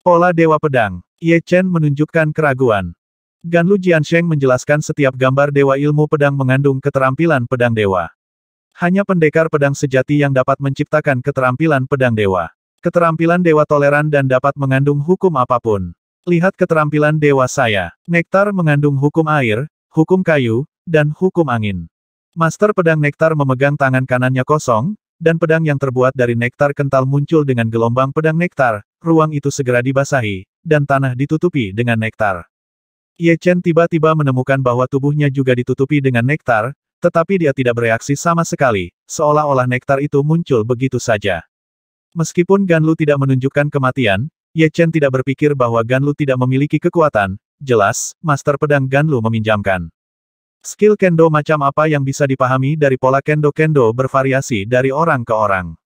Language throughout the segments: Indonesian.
Pola Dewa Pedang. Ye Chen menunjukkan keraguan. Ganlu Jiansheng menjelaskan setiap gambar dewa ilmu pedang mengandung keterampilan pedang dewa. Hanya pendekar pedang sejati yang dapat menciptakan keterampilan pedang dewa. Keterampilan dewa toleran dan dapat mengandung hukum apapun. Lihat keterampilan dewa saya. Nektar mengandung hukum air, hukum kayu, dan hukum angin. Master pedang nektar memegang tangan kanannya kosong, dan pedang yang terbuat dari nektar kental muncul dengan gelombang pedang nektar, ruang itu segera dibasahi, dan tanah ditutupi dengan nektar. Ye Chen tiba-tiba menemukan bahwa tubuhnya juga ditutupi dengan nektar, tetapi dia tidak bereaksi sama sekali, seolah-olah nektar itu muncul begitu saja. Meskipun Ganlu tidak menunjukkan kematian, Ye Chen tidak berpikir bahwa Ganlu tidak memiliki kekuatan, jelas, Master Pedang Ganlu meminjamkan. Skill kendo macam apa yang bisa dipahami dari pola kendo-kendo bervariasi dari orang ke orang.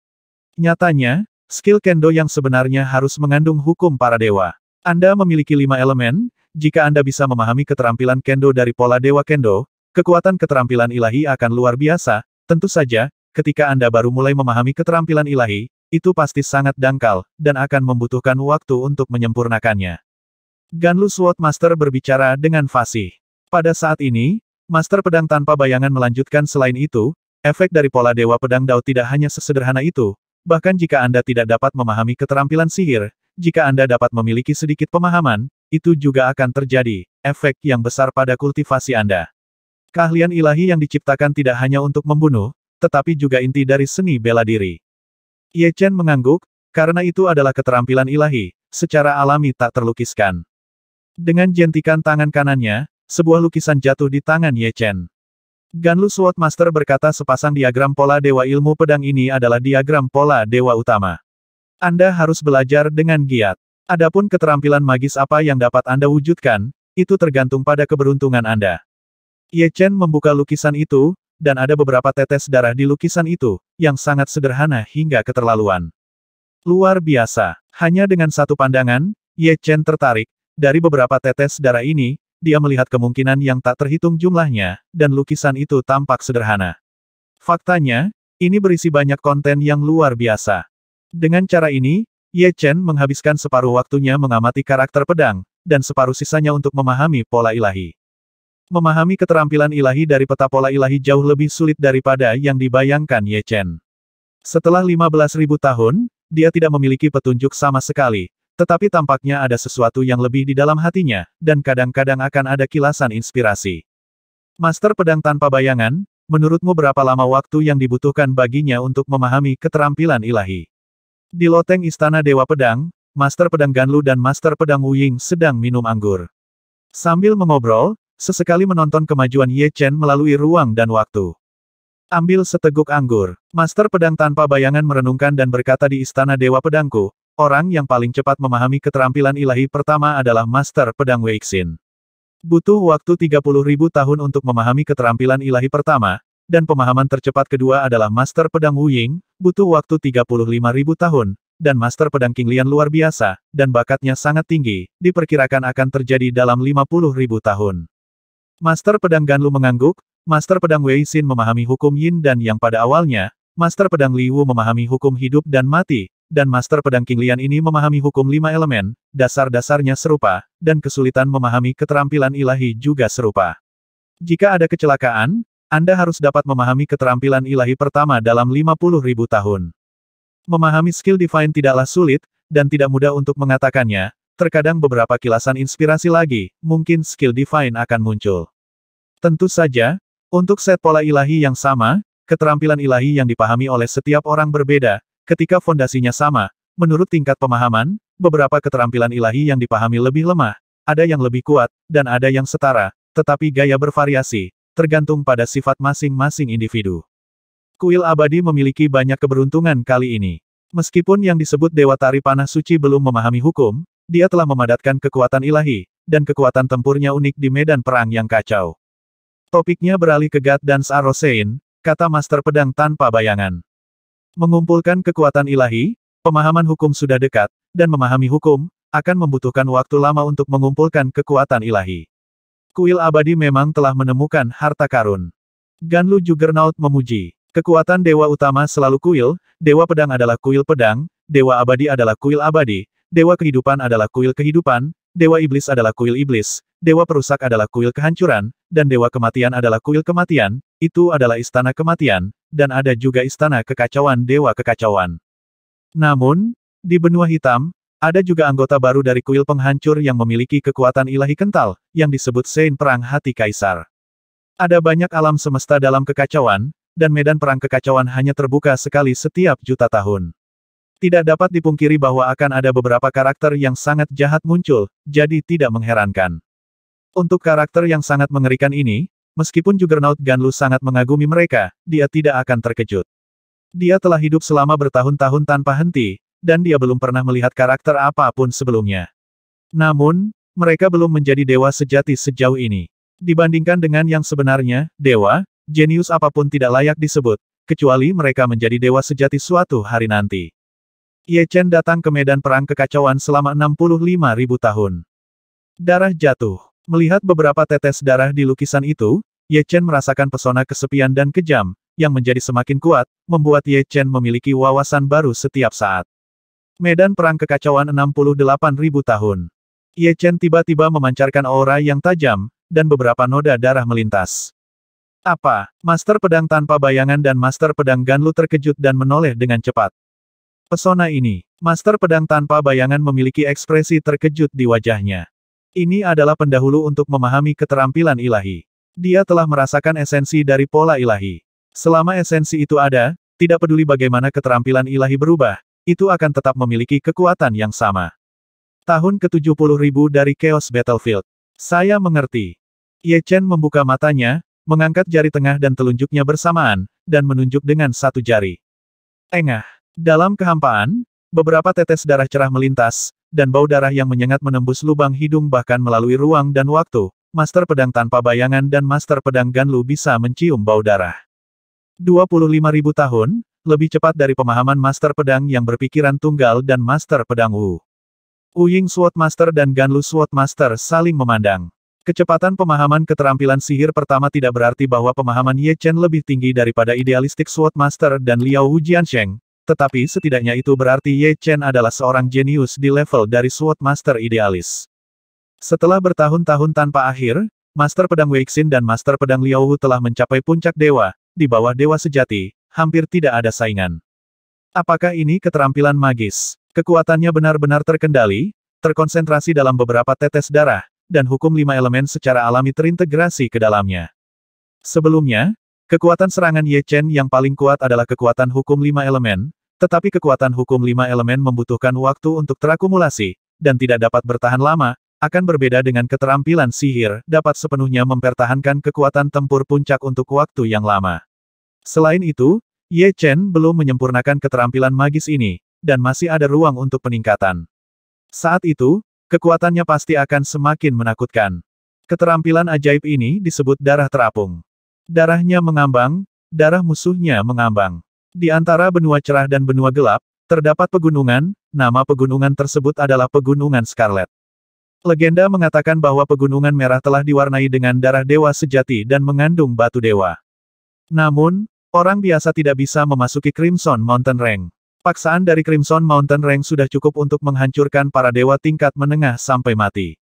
Nyatanya, skill kendo yang sebenarnya harus mengandung hukum para dewa. Anda memiliki 5 elemen. Jika Anda bisa memahami keterampilan kendo dari pola dewa kendo, kekuatan keterampilan ilahi akan luar biasa. Tentu saja, ketika Anda baru mulai memahami keterampilan ilahi, itu pasti sangat dangkal, dan akan membutuhkan waktu untuk menyempurnakannya. Ganlu Sword Master berbicara dengan fasih. Pada saat ini, Master Pedang Tanpa Bayangan melanjutkan selain itu, efek dari pola dewa pedang Dao tidak hanya sesederhana itu, bahkan jika Anda tidak dapat memahami keterampilan sihir, jika Anda dapat memiliki sedikit pemahaman, itu juga akan terjadi, efek yang besar pada kultivasi Anda. Keahlian ilahi yang diciptakan tidak hanya untuk membunuh, tetapi juga inti dari seni bela diri. Ye Chen mengangguk, karena itu adalah keterampilan ilahi, secara alami tak terlukiskan. Dengan jentikan tangan kanannya, sebuah lukisan jatuh di tangan Ye Chen. Ganlu Sword Master berkata sepasang diagram pola dewa ilmu pedang ini adalah diagram pola dewa utama. Anda harus belajar dengan giat. Adapun keterampilan magis apa yang dapat Anda wujudkan, itu tergantung pada keberuntungan Anda. Ye Chen membuka lukisan itu, dan ada beberapa tetes darah di lukisan itu, yang sangat sederhana hingga keterlaluan. Luar biasa. Hanya dengan satu pandangan, Ye Chen tertarik. Dari beberapa tetes darah ini, dia melihat kemungkinan yang tak terhitung jumlahnya, dan lukisan itu tampak sederhana. Faktanya, ini berisi banyak konten yang luar biasa. Dengan cara ini, Ye Chen menghabiskan separuh waktunya mengamati karakter pedang, dan separuh sisanya untuk memahami pola ilahi. Memahami keterampilan ilahi dari peta pola ilahi jauh lebih sulit daripada yang dibayangkan Ye Chen. Setelah 15.000 tahun, dia tidak memiliki petunjuk sama sekali, tetapi tampaknya ada sesuatu yang lebih di dalam hatinya, dan kadang-kadang akan ada kilasan inspirasi. Master Pedang Tanpa Bayangan, menurutmu berapa lama waktu yang dibutuhkan baginya untuk memahami keterampilan ilahi? Di loteng Istana Dewa Pedang, Master Pedang Ganlu dan Master Pedang Wu Ying sedang minum anggur. Sambil mengobrol, sesekali menonton kemajuan Ye Chen melalui ruang dan waktu. Ambil seteguk anggur. Master Pedang Tanpa Bayangan merenungkan dan berkata di Istana Dewa Pedangku, orang yang paling cepat memahami keterampilan ilahi pertama adalah Master Pedang Weixin. Butuh waktu 30.000 tahun untuk memahami keterampilan ilahi pertama, dan pemahaman tercepat kedua adalah Master Pedang Wu Ying, butuh waktu 35.000 tahun, dan Master Pedang King Lian luar biasa, dan bakatnya sangat tinggi, diperkirakan akan terjadi dalam 50.000 tahun. Master Pedang Ganlu mengangguk, Master Pedang Weixin memahami hukum Yin dan Yang pada awalnya, Master Pedang Liwu memahami hukum hidup dan mati, dan Master Pedang King Lian ini memahami hukum 5 elemen, dasar-dasarnya serupa, dan kesulitan memahami keterampilan ilahi juga serupa. Jika ada kecelakaan, Anda harus dapat memahami keterampilan ilahi pertama dalam 50.000 tahun. Memahami skill divine tidaklah sulit, dan tidak mudah untuk mengatakannya, terkadang beberapa kilasan inspirasi lagi, mungkin skill divine akan muncul. Tentu saja, untuk set pola ilahi yang sama, keterampilan ilahi yang dipahami oleh setiap orang berbeda, ketika fondasinya sama, menurut tingkat pemahaman, beberapa keterampilan ilahi yang dipahami lebih lemah, ada yang lebih kuat, dan ada yang setara, tetapi gaya bervariasi, tergantung pada sifat masing-masing individu. Kuil abadi memiliki banyak keberuntungan kali ini. Meskipun yang disebut Dewa Tari Panah Suci belum memahami hukum, dia telah memadatkan kekuatan ilahi, dan kekuatan tempurnya unik di medan perang yang kacau. Topiknya beralih ke God Dance Arosein, kata Master Pedang Tanpa Bayangan. Mengumpulkan kekuatan ilahi, pemahaman hukum sudah dekat, dan memahami hukum, akan membutuhkan waktu lama untuk mengumpulkan kekuatan ilahi. Kuil abadi memang telah menemukan harta karun. Ganlu Juggernaut memuji. Kekuatan dewa utama selalu kuil, dewa pedang adalah kuil pedang, dewa abadi adalah kuil abadi, Dewa kehidupan adalah kuil kehidupan, Dewa iblis adalah kuil iblis, Dewa perusak adalah kuil kehancuran, dan Dewa kematian adalah kuil kematian, itu adalah istana kematian, dan ada juga istana kekacauan Dewa kekacauan. Namun, di benua hitam, ada juga anggota baru dari kuil penghancur yang memiliki kekuatan ilahi kental, yang disebut Sein Perang Hati Kaisar. Ada banyak alam semesta dalam kekacauan, dan medan perang kekacauan hanya terbuka sekali setiap juta tahun. Tidak dapat dipungkiri bahwa akan ada beberapa karakter yang sangat jahat muncul, jadi tidak mengherankan. Untuk karakter yang sangat mengerikan ini, meskipun Juggernaut Ganlu sangat mengagumi mereka, dia tidak akan terkejut. Dia telah hidup selama bertahun-tahun tanpa henti, dan dia belum pernah melihat karakter apapun sebelumnya. Namun, mereka belum menjadi dewa sejati sejauh ini. Dibandingkan dengan yang sebenarnya, dewa, jenius apapun tidak layak disebut, kecuali mereka menjadi dewa sejati suatu hari nanti. Ye Chen datang ke medan perang kekacauan selama 65.000 tahun. Darah jatuh. Melihat beberapa tetes darah di lukisan itu, Ye Chen merasakan pesona kesepian dan kejam, yang menjadi semakin kuat, membuat Ye Chen memiliki wawasan baru setiap saat. Medan perang kekacauan 68.000 tahun. Ye Chen tiba-tiba memancarkan aura yang tajam, dan beberapa noda darah melintas. Apa? Master Pedang Tanpa Bayangan dan Master Pedang Ganlu terkejut dan menoleh dengan cepat. Pesona ini, Master Pedang Tanpa Bayangan memiliki ekspresi terkejut di wajahnya. Ini adalah pendahulu untuk memahami keterampilan ilahi. Dia telah merasakan esensi dari pola ilahi. Selama esensi itu ada, tidak peduli bagaimana keterampilan ilahi berubah, itu akan tetap memiliki kekuatan yang sama. Tahun ke-70.000 dari Chaos Battlefield. Saya mengerti. Ye Chen membuka matanya, mengangkat jari tengah dan telunjuknya bersamaan, dan menunjuk dengan satu jari. Engah. Dalam kehampaan, beberapa tetes darah cerah melintas, dan bau darah yang menyengat menembus lubang hidung bahkan melalui ruang dan waktu. Master Pedang Tanpa Bayangan dan Master Pedang Ganlu bisa mencium bau darah. 25.000 tahun, lebih cepat dari pemahaman Master Pedang yang berpikiran tunggal dan Master Pedang Wu. Wu Ying Sword Master dan Ganlu Sword Master saling memandang. Kecepatan pemahaman keterampilan sihir pertama tidak berarti bahwa pemahaman Ye Chen lebih tinggi daripada idealistik Sword Master dan Liao Wu Jiansheng. Tetapi setidaknya itu berarti Ye Chen adalah seorang jenius di level dari Sword Master idealis. Setelah bertahun-tahun tanpa akhir, Master Pedang Weixin dan Master Pedang Liao Wu telah mencapai puncak dewa, di bawah dewa sejati, hampir tidak ada saingan. Apakah ini keterampilan magis? Kekuatannya benar-benar terkendali, terkonsentrasi dalam beberapa tetes darah, dan hukum 5 elemen secara alami terintegrasi ke dalamnya. Sebelumnya, kekuatan serangan Ye Chen yang paling kuat adalah kekuatan hukum 5 elemen, tetapi kekuatan hukum 5 elemen membutuhkan waktu untuk terakumulasi, dan tidak dapat bertahan lama, akan berbeda dengan keterampilan sihir, dapat sepenuhnya mempertahankan kekuatan tempur puncak untuk waktu yang lama. Selain itu, Ye Chen belum menyempurnakan keterampilan magis ini, dan masih ada ruang untuk peningkatan. Saat itu, kekuatannya pasti akan semakin menakutkan. Keterampilan ajaib ini disebut darah terapung. Darahnya mengambang, darah musuhnya mengambang. Di antara benua cerah dan benua gelap, terdapat pegunungan, nama pegunungan tersebut adalah Pegunungan Scarlet. Legenda mengatakan bahwa Pegunungan Merah telah diwarnai dengan darah dewa sejati dan mengandung batu dewa. Namun, orang biasa tidak bisa memasuki Crimson Mountain Range. Paksaan dari Crimson Mountain Range sudah cukup untuk menghancurkan para dewa tingkat menengah sampai mati.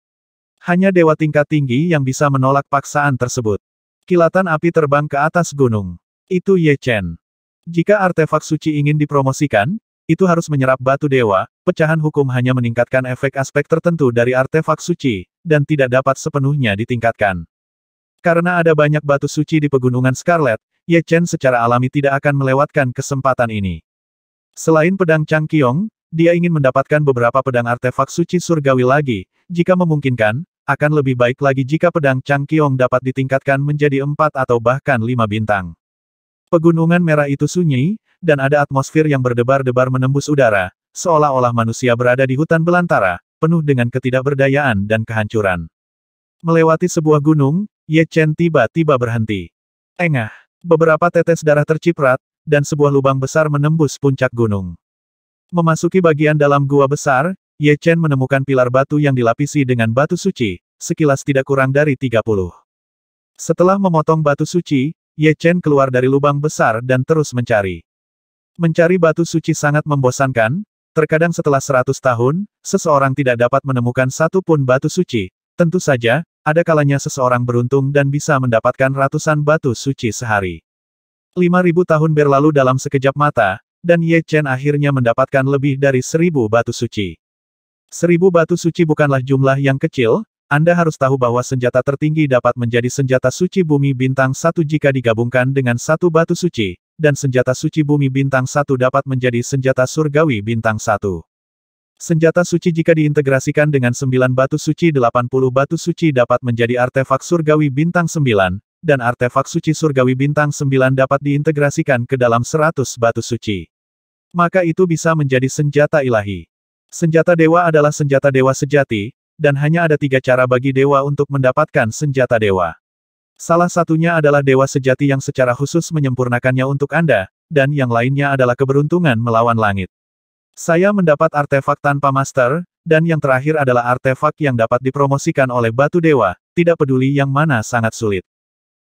Hanya dewa tingkat tinggi yang bisa menolak paksaan tersebut. Kilatan api terbang ke atas gunung. Itu Ye Chen. Jika artefak suci ingin dipromosikan, itu harus menyerap batu dewa, pecahan hukum hanya meningkatkan efek aspek tertentu dari artefak suci, dan tidak dapat sepenuhnya ditingkatkan. Karena ada banyak batu suci di Pegunungan Scarlet, Ye Chen secara alami tidak akan melewatkan kesempatan ini. Selain pedang Changqiong, dia ingin mendapatkan beberapa pedang artefak suci surgawi lagi, jika memungkinkan, akan lebih baik lagi jika pedang Changqiong dapat ditingkatkan menjadi 4 atau bahkan 5 bintang. Pegunungan Merah itu sunyi, dan ada atmosfer yang berdebar-debar menembus udara, seolah-olah manusia berada di hutan belantara, penuh dengan ketidakberdayaan dan kehancuran. Melewati sebuah gunung, Ye Chen tiba-tiba berhenti. Engah, beberapa tetes darah terciprat, dan sebuah lubang besar menembus puncak gunung. Memasuki bagian dalam gua besar, Ye Chen menemukan pilar batu yang dilapisi dengan batu suci, sekilas tidak kurang dari 30. Setelah memotong batu suci, Ye Chen keluar dari lubang besar dan terus mencari. Mencari batu suci sangat membosankan, Terkadang setelah 100 tahun, seseorang tidak dapat menemukan satu pun batu suci. Tentu saja, ada kalanya seseorang beruntung dan bisa mendapatkan ratusan batu suci sehari. 5.000 tahun berlalu dalam sekejap mata, dan Ye Chen akhirnya mendapatkan lebih dari 1.000 batu suci. 1.000 batu suci bukanlah jumlah yang kecil, Anda harus tahu bahwa senjata tertinggi dapat menjadi senjata suci bumi bintang 1 jika digabungkan dengan satu batu suci, dan senjata suci bumi bintang 1 dapat menjadi senjata surgawi bintang 1. Senjata suci jika diintegrasikan dengan 9 batu suci 80 batu suci dapat menjadi artefak surgawi bintang 9, dan artefak suci surgawi bintang 9 dapat diintegrasikan ke dalam 100 batu suci. Maka itu bisa menjadi senjata ilahi. Senjata dewa adalah senjata dewa sejati, dan hanya ada 3 cara bagi dewa untuk mendapatkan senjata dewa. Salah satunya adalah dewa sejati yang secara khusus menyempurnakannya untuk Anda, dan yang lainnya adalah keberuntungan melawan langit. Saya mendapat artefak tanpa master, dan yang terakhir adalah artefak yang dapat dipromosikan oleh batu dewa, tidak peduli yang mana sangat sulit.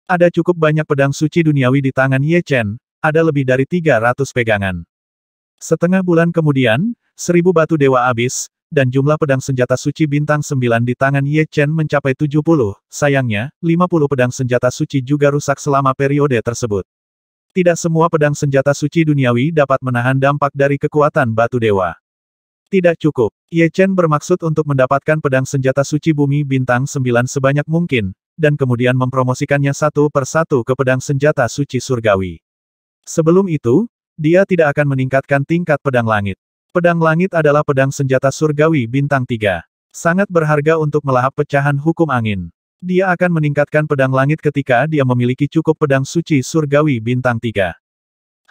Ada cukup banyak pedang suci duniawi di tangan Ye Chen, ada lebih dari 300 pegangan. Setengah bulan kemudian, 1.000 batu dewa habis, dan jumlah pedang senjata suci bintang 9 di tangan Ye Chen mencapai 70, sayangnya, 50 pedang senjata suci juga rusak selama periode tersebut. Tidak semua pedang senjata suci duniawi dapat menahan dampak dari kekuatan batu dewa. Tidak cukup, Ye Chen bermaksud untuk mendapatkan pedang senjata suci bumi bintang 9 sebanyak mungkin, dan kemudian mempromosikannya satu per satu ke pedang senjata suci surgawi. Sebelum itu, dia tidak akan meningkatkan tingkat pedang langit. Pedang langit adalah pedang senjata surgawi bintang 3. Sangat berharga untuk melahap pecahan hukum angin. Dia akan meningkatkan pedang langit ketika dia memiliki cukup pedang suci surgawi bintang 3.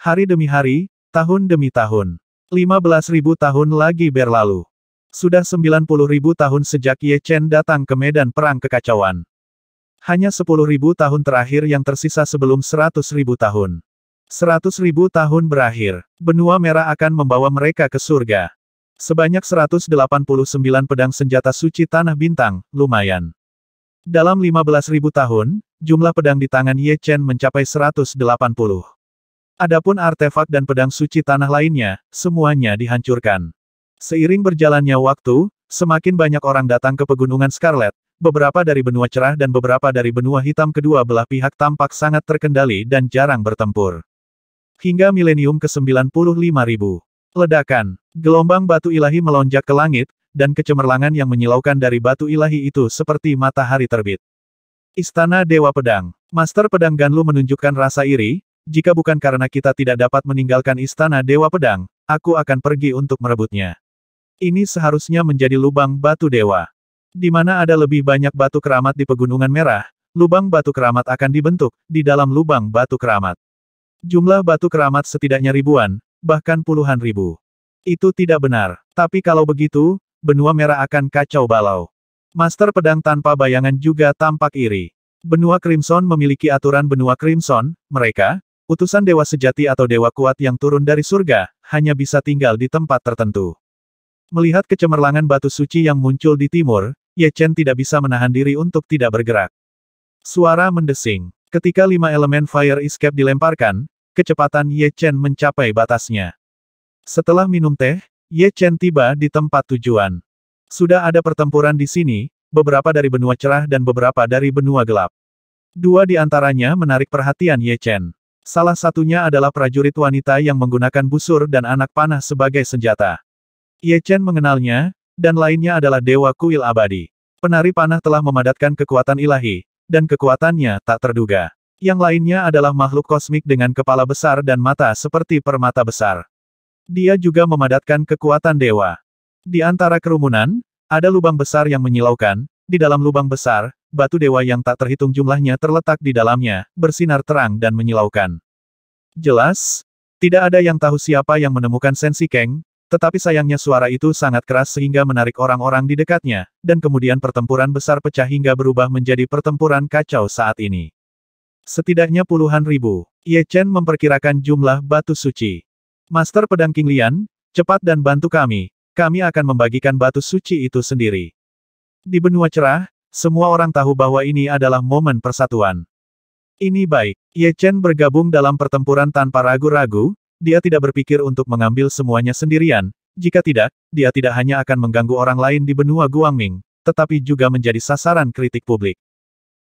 Hari demi hari, tahun demi tahun. 15.000 tahun lagi berlalu. Sudah 90.000 tahun sejak Ye Chen datang ke medan perang kekacauan. Hanya 10.000 tahun terakhir yang tersisa sebelum 100.000 tahun. 100.000 tahun berakhir, benua merah akan membawa mereka ke surga. Sebanyak 189 pedang senjata suci tanah bintang, lumayan. Dalam 15.000 tahun, jumlah pedang di tangan Ye Chen mencapai 180. Adapun artefak dan pedang suci tanah lainnya, semuanya dihancurkan. Seiring berjalannya waktu, semakin banyak orang datang ke pegunungan Scarlet, beberapa dari benua cerah dan beberapa dari benua hitam. Kedua belah pihak tampak sangat terkendali dan jarang bertempur. Hingga milenium ke-95.000. Ledakan. Gelombang batu ilahi melonjak ke langit, dan kecemerlangan yang menyilaukan dari batu ilahi itu seperti matahari terbit. Istana Dewa Pedang. Master Pedang Ganlu menunjukkan rasa iri, jika bukan karena kita tidak dapat meninggalkan Istana Dewa Pedang, aku akan pergi untuk merebutnya. Ini seharusnya menjadi lubang batu dewa. Di mana ada lebih banyak batu keramat di Pegunungan Merah, lubang batu keramat akan dibentuk, di dalam lubang batu keramat. Jumlah batu keramat setidaknya ribuan, bahkan puluhan ribu. Itu tidak benar. Tapi kalau begitu, benua merah akan kacau balau. Master Pedang tanpa bayangan juga tampak iri. Benua Crimson memiliki aturan benua Crimson, mereka, utusan dewa sejati atau dewa kuat yang turun dari surga, hanya bisa tinggal di tempat tertentu. Melihat kecemerlangan batu suci yang muncul di timur, Ye Chen tidak bisa menahan diri untuk tidak bergerak. Suara mendesing. Ketika 5 elemen Fire Escape dilemparkan, kecepatan Ye Chen mencapai batasnya. Setelah minum teh, Ye Chen tiba di tempat tujuan. Sudah ada pertempuran di sini, beberapa dari benua cerah dan beberapa dari benua gelap. Dua di antaranya menarik perhatian Ye Chen. Salah satunya adalah prajurit wanita yang menggunakan busur dan anak panah sebagai senjata. Ye Chen mengenalnya, dan lainnya adalah Dewa Kuil Abadi. Penari panah telah memadatkan kekuatan ilahi, dan kekuatannya tak terduga. Yang lainnya adalah makhluk kosmik dengan kepala besar dan mata seperti permata besar. Dia juga memadatkan kekuatan dewa. Di antara kerumunan, ada lubang besar yang menyilaukan, di dalam lubang besar, batu dewa yang tak terhitung jumlahnya terletak di dalamnya, bersinar terang dan menyilaukan. Jelas, tidak ada yang tahu siapa yang menemukan Sensi Kang, tetapi sayangnya suara itu sangat keras sehingga menarik orang-orang di dekatnya, dan kemudian pertempuran besar pecah hingga berubah menjadi pertempuran kacau saat ini. Setidaknya puluhan ribu. Ye Chen memperkirakan jumlah batu suci. Master Pedang King Lian, cepat dan bantu kami akan membagikan batu suci itu sendiri. Di benua cerah, semua orang tahu bahwa ini adalah momen persatuan. Ini baik. Ye Chen bergabung dalam pertempuran tanpa ragu-ragu, dia tidak berpikir untuk mengambil semuanya sendirian, Jika tidak, dia tidak hanya akan mengganggu orang lain di benua Guangming, tetapi juga menjadi sasaran kritik publik.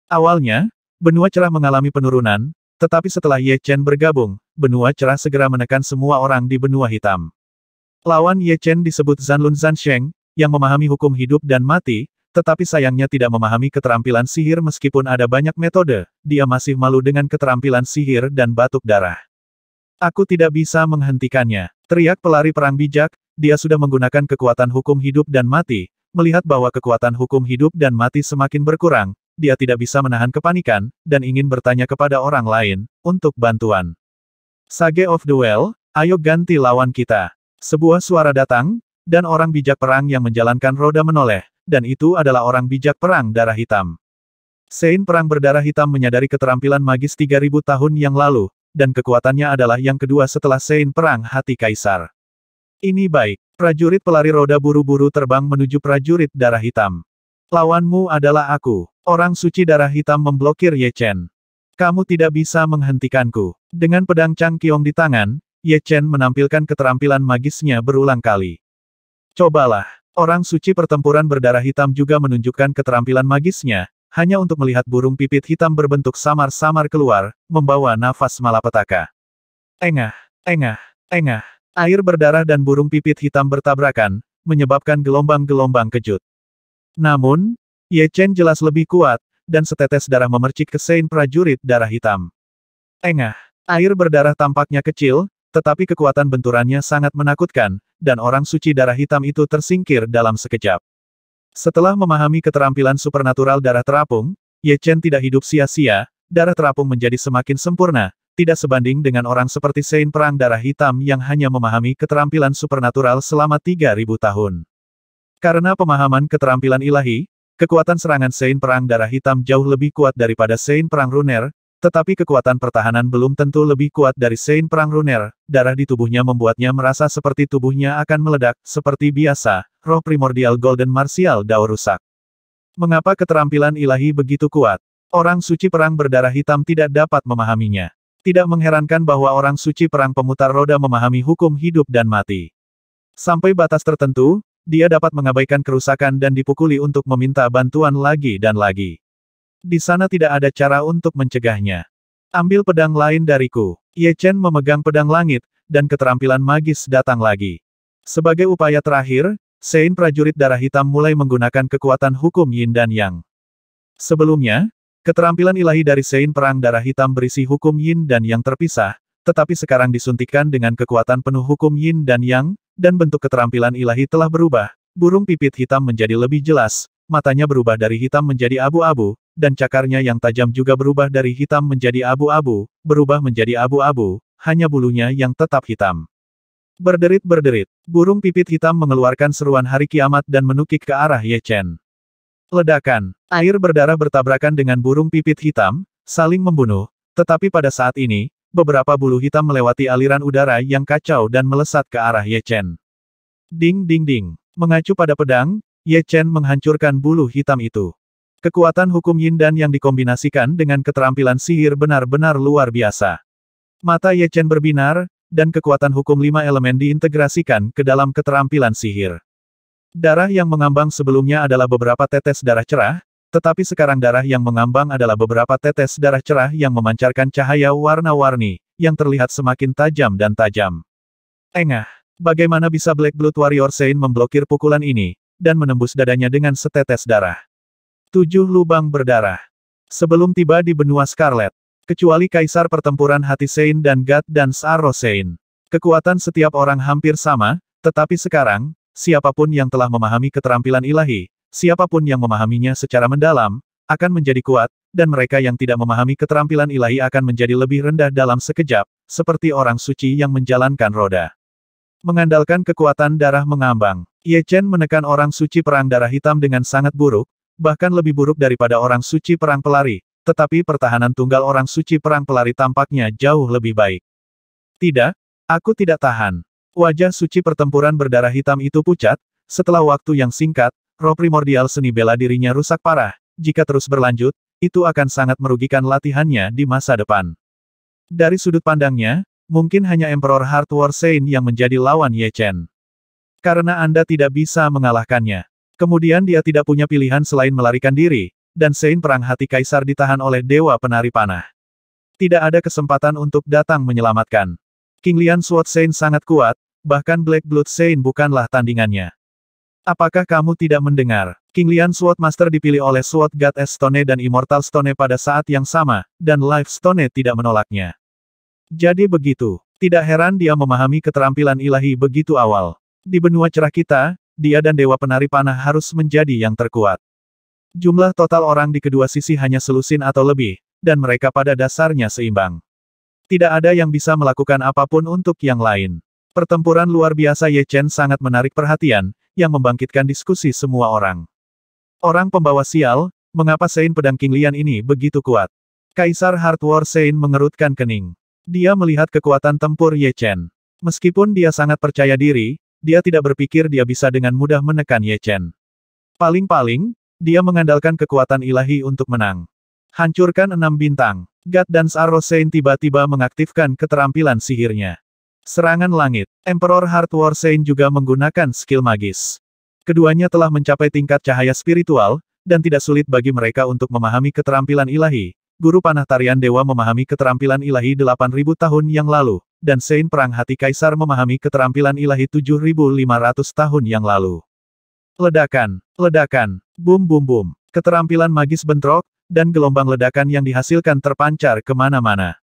Awalnya, benua cerah mengalami penurunan, tetapi setelah Ye Chen bergabung, benua cerah segera menekan semua orang di benua hitam. Lawan Ye Chen disebut Zanlun Zansheng, yang memahami hukum hidup dan mati, tetapi sayangnya tidak memahami keterampilan sihir meskipun ada banyak metode, dia masih malu dengan keterampilan sihir dan batuk darah. Aku tidak bisa menghentikannya, teriak pelari perang bijak, dia sudah menggunakan kekuatan hukum hidup dan mati, melihat bahwa kekuatan hukum hidup dan mati semakin berkurang, dia tidak bisa menahan kepanikan, dan ingin bertanya kepada orang lain, untuk bantuan. Sage of the Well, ayo ganti lawan kita. Sebuah suara datang, dan orang bijak perang yang menjalankan roda menoleh, dan itu adalah orang bijak perang darah hitam. Sein perang berdarah hitam menyadari keterampilan magis 3000 tahun yang lalu, dan kekuatannya adalah yang kedua setelah Sein perang hati kaisar. Ini baik, prajurit pelari roda buru-buru terbang menuju prajurit darah hitam. Lawanmu adalah aku. Orang suci darah hitam memblokir Ye Chen. Kamu tidak bisa menghentikanku. Dengan pedang Changqiong di tangan, Ye Chen menampilkan keterampilan magisnya berulang kali. Cobalah. Orang suci pertempuran berdarah hitam juga menunjukkan keterampilan magisnya, hanya untuk melihat burung pipit hitam berbentuk samar-samar keluar, membawa nafas malapetaka. Engah, engah, engah. Air berdarah dan burung pipit hitam bertabrakan, menyebabkan gelombang-gelombang kejut. Namun, Ye Chen jelas lebih kuat, dan setetes darah memercik ke Sein prajurit darah hitam. Engah, air berdarah tampaknya kecil, tetapi kekuatan benturannya sangat menakutkan, dan orang suci darah hitam itu tersingkir dalam sekejap. Setelah memahami keterampilan supernatural darah terapung, Ye Chen tidak hidup sia-sia, darah terapung menjadi semakin sempurna, tidak sebanding dengan orang seperti Sein perang darah hitam yang hanya memahami keterampilan supernatural selama 3000 tahun. Karena pemahaman keterampilan ilahi, kekuatan serangan Sein perang darah hitam jauh lebih kuat daripada Sein perang runer, tetapi kekuatan pertahanan belum tentu lebih kuat dari Sein perang runer, darah di tubuhnya membuatnya merasa seperti tubuhnya akan meledak, seperti biasa, roh primordial Golden Martial Dao rusak. Mengapa keterampilan ilahi begitu kuat? Orang suci perang berdarah hitam tidak dapat memahaminya. Tidak mengherankan bahwa orang suci perang pemutar roda memahami hukum hidup dan mati. Sampai batas tertentu, dia dapat mengabaikan kerusakan dan dipukuli untuk meminta bantuan lagi dan lagi. Di sana tidak ada cara untuk mencegahnya. Ambil pedang lain dariku. Ye Chen memegang pedang langit, dan keterampilan magis datang lagi. Sebagai upaya terakhir, Sein prajurit darah hitam mulai menggunakan kekuatan hukum Yin dan Yang. Sebelumnya, keterampilan ilahi dari Sein perang darah hitam berisi hukum Yin dan Yang terpisah, tetapi sekarang disuntikkan dengan kekuatan penuh hukum Yin dan Yang, dan bentuk keterampilan ilahi telah berubah. Burung pipit hitam menjadi lebih jelas, matanya berubah dari hitam menjadi abu-abu, dan cakarnya yang tajam juga berubah dari hitam menjadi abu-abu, berubah menjadi abu-abu, hanya bulunya yang tetap hitam. Berderit-berderit, burung pipit hitam mengeluarkan seruan hari kiamat dan menukik ke arah Ye Chen. Ledakan, air berdarah bertabrakan dengan burung pipit hitam, saling membunuh, tetapi pada saat ini, beberapa bulu hitam melewati aliran udara yang kacau dan melesat ke arah Ye Chen. Ding ding ding. Mengacu pada pedang, Ye Chen menghancurkan bulu hitam itu. Kekuatan hukum Yin dan yang dikombinasikan dengan keterampilan sihir benar-benar luar biasa. Mata Ye Chen berbinar, dan kekuatan hukum 5 elemen diintegrasikan ke dalam keterampilan sihir. Darah yang mengambang sebelumnya adalah beberapa tetes darah cerah, tetapi sekarang darah yang mengambang adalah beberapa tetes darah cerah yang memancarkan cahaya warna-warni, yang terlihat semakin tajam dan tajam. Engah, bagaimana bisa Black Blood Warrior Sein memblokir pukulan ini, dan menembus dadanya dengan setetes darah? 7 lubang berdarah. Sebelum tiba di benua Scarlet, kecuali Kaisar Pertempuran Hati Sein dan God Dance Arrow Sein, kekuatan setiap orang hampir sama, tetapi sekarang, siapapun yang telah memahami keterampilan ilahi, siapapun yang memahaminya secara mendalam, akan menjadi kuat, dan mereka yang tidak memahami keterampilan ilahi akan menjadi lebih rendah dalam sekejap, seperti orang suci yang menjalankan roda. Mengandalkan kekuatan darah mengambang, Ye Chen menekan orang suci perang darah hitam dengan sangat buruk, bahkan lebih buruk daripada orang suci perang pelari, tetapi pertahanan tunggal orang suci perang pelari tampaknya jauh lebih baik. Tidak, aku tidak tahan. Wajah suci pertempuran berdarah hitam itu pucat, setelah waktu yang singkat, roh primordial seni bela dirinya rusak parah, jika terus berlanjut, itu akan sangat merugikan latihannya di masa depan. Dari sudut pandangnya, mungkin hanya Emperor Heart War Sein yang menjadi lawan Ye Chen. Karena Anda tidak bisa mengalahkannya. Kemudian dia tidak punya pilihan selain melarikan diri, dan Sein perang hati kaisar ditahan oleh Dewa Penari Panah. Tidak ada kesempatan untuk datang menyelamatkan. King Lian Sword Sein sangat kuat, bahkan Black Blood Sein bukanlah tandingannya. Apakah kamu tidak mendengar? King Lian Sword Master dipilih oleh Sword God Stone dan Immortal Stone pada saat yang sama, dan Life Stone tidak menolaknya. Jadi begitu. Tidak heran dia memahami keterampilan ilahi begitu awal. Di benua cerah kita, dia dan Dewa Penari Panah harus menjadi yang terkuat. Jumlah total orang di kedua sisi hanya selusin atau lebih, dan mereka pada dasarnya seimbang. Tidak ada yang bisa melakukan apapun untuk yang lain. Pertempuran luar biasa Ye Chen sangat menarik perhatian, yang membangkitkan diskusi semua orang. Orang pembawa sial, mengapa Sein pedang King Lian ini begitu kuat? Kaisar Heart War Sein mengerutkan kening. Dia melihat kekuatan tempur Ye Chen. Meskipun dia sangat percaya diri, dia tidak berpikir dia bisa dengan mudah menekan Ye Chen. Paling-paling, dia mengandalkan kekuatan ilahi untuk menang. Hancurkan 6 bintang. God Dance Arrow Sein tiba-tiba mengaktifkan keterampilan sihirnya. Serangan langit. Emperor Heart War Sein juga menggunakan skill magis. Keduanya telah mencapai tingkat cahaya spiritual, dan tidak sulit bagi mereka untuk memahami keterampilan ilahi. Guru panah tarian dewa memahami keterampilan ilahi 8.000 tahun yang lalu, dan Sein perang hati kaisar memahami keterampilan ilahi 7.500 tahun yang lalu. Ledakan, ledakan, bum bum bum. Keterampilan magis bentrok, dan gelombang ledakan yang dihasilkan terpancar kemana-mana.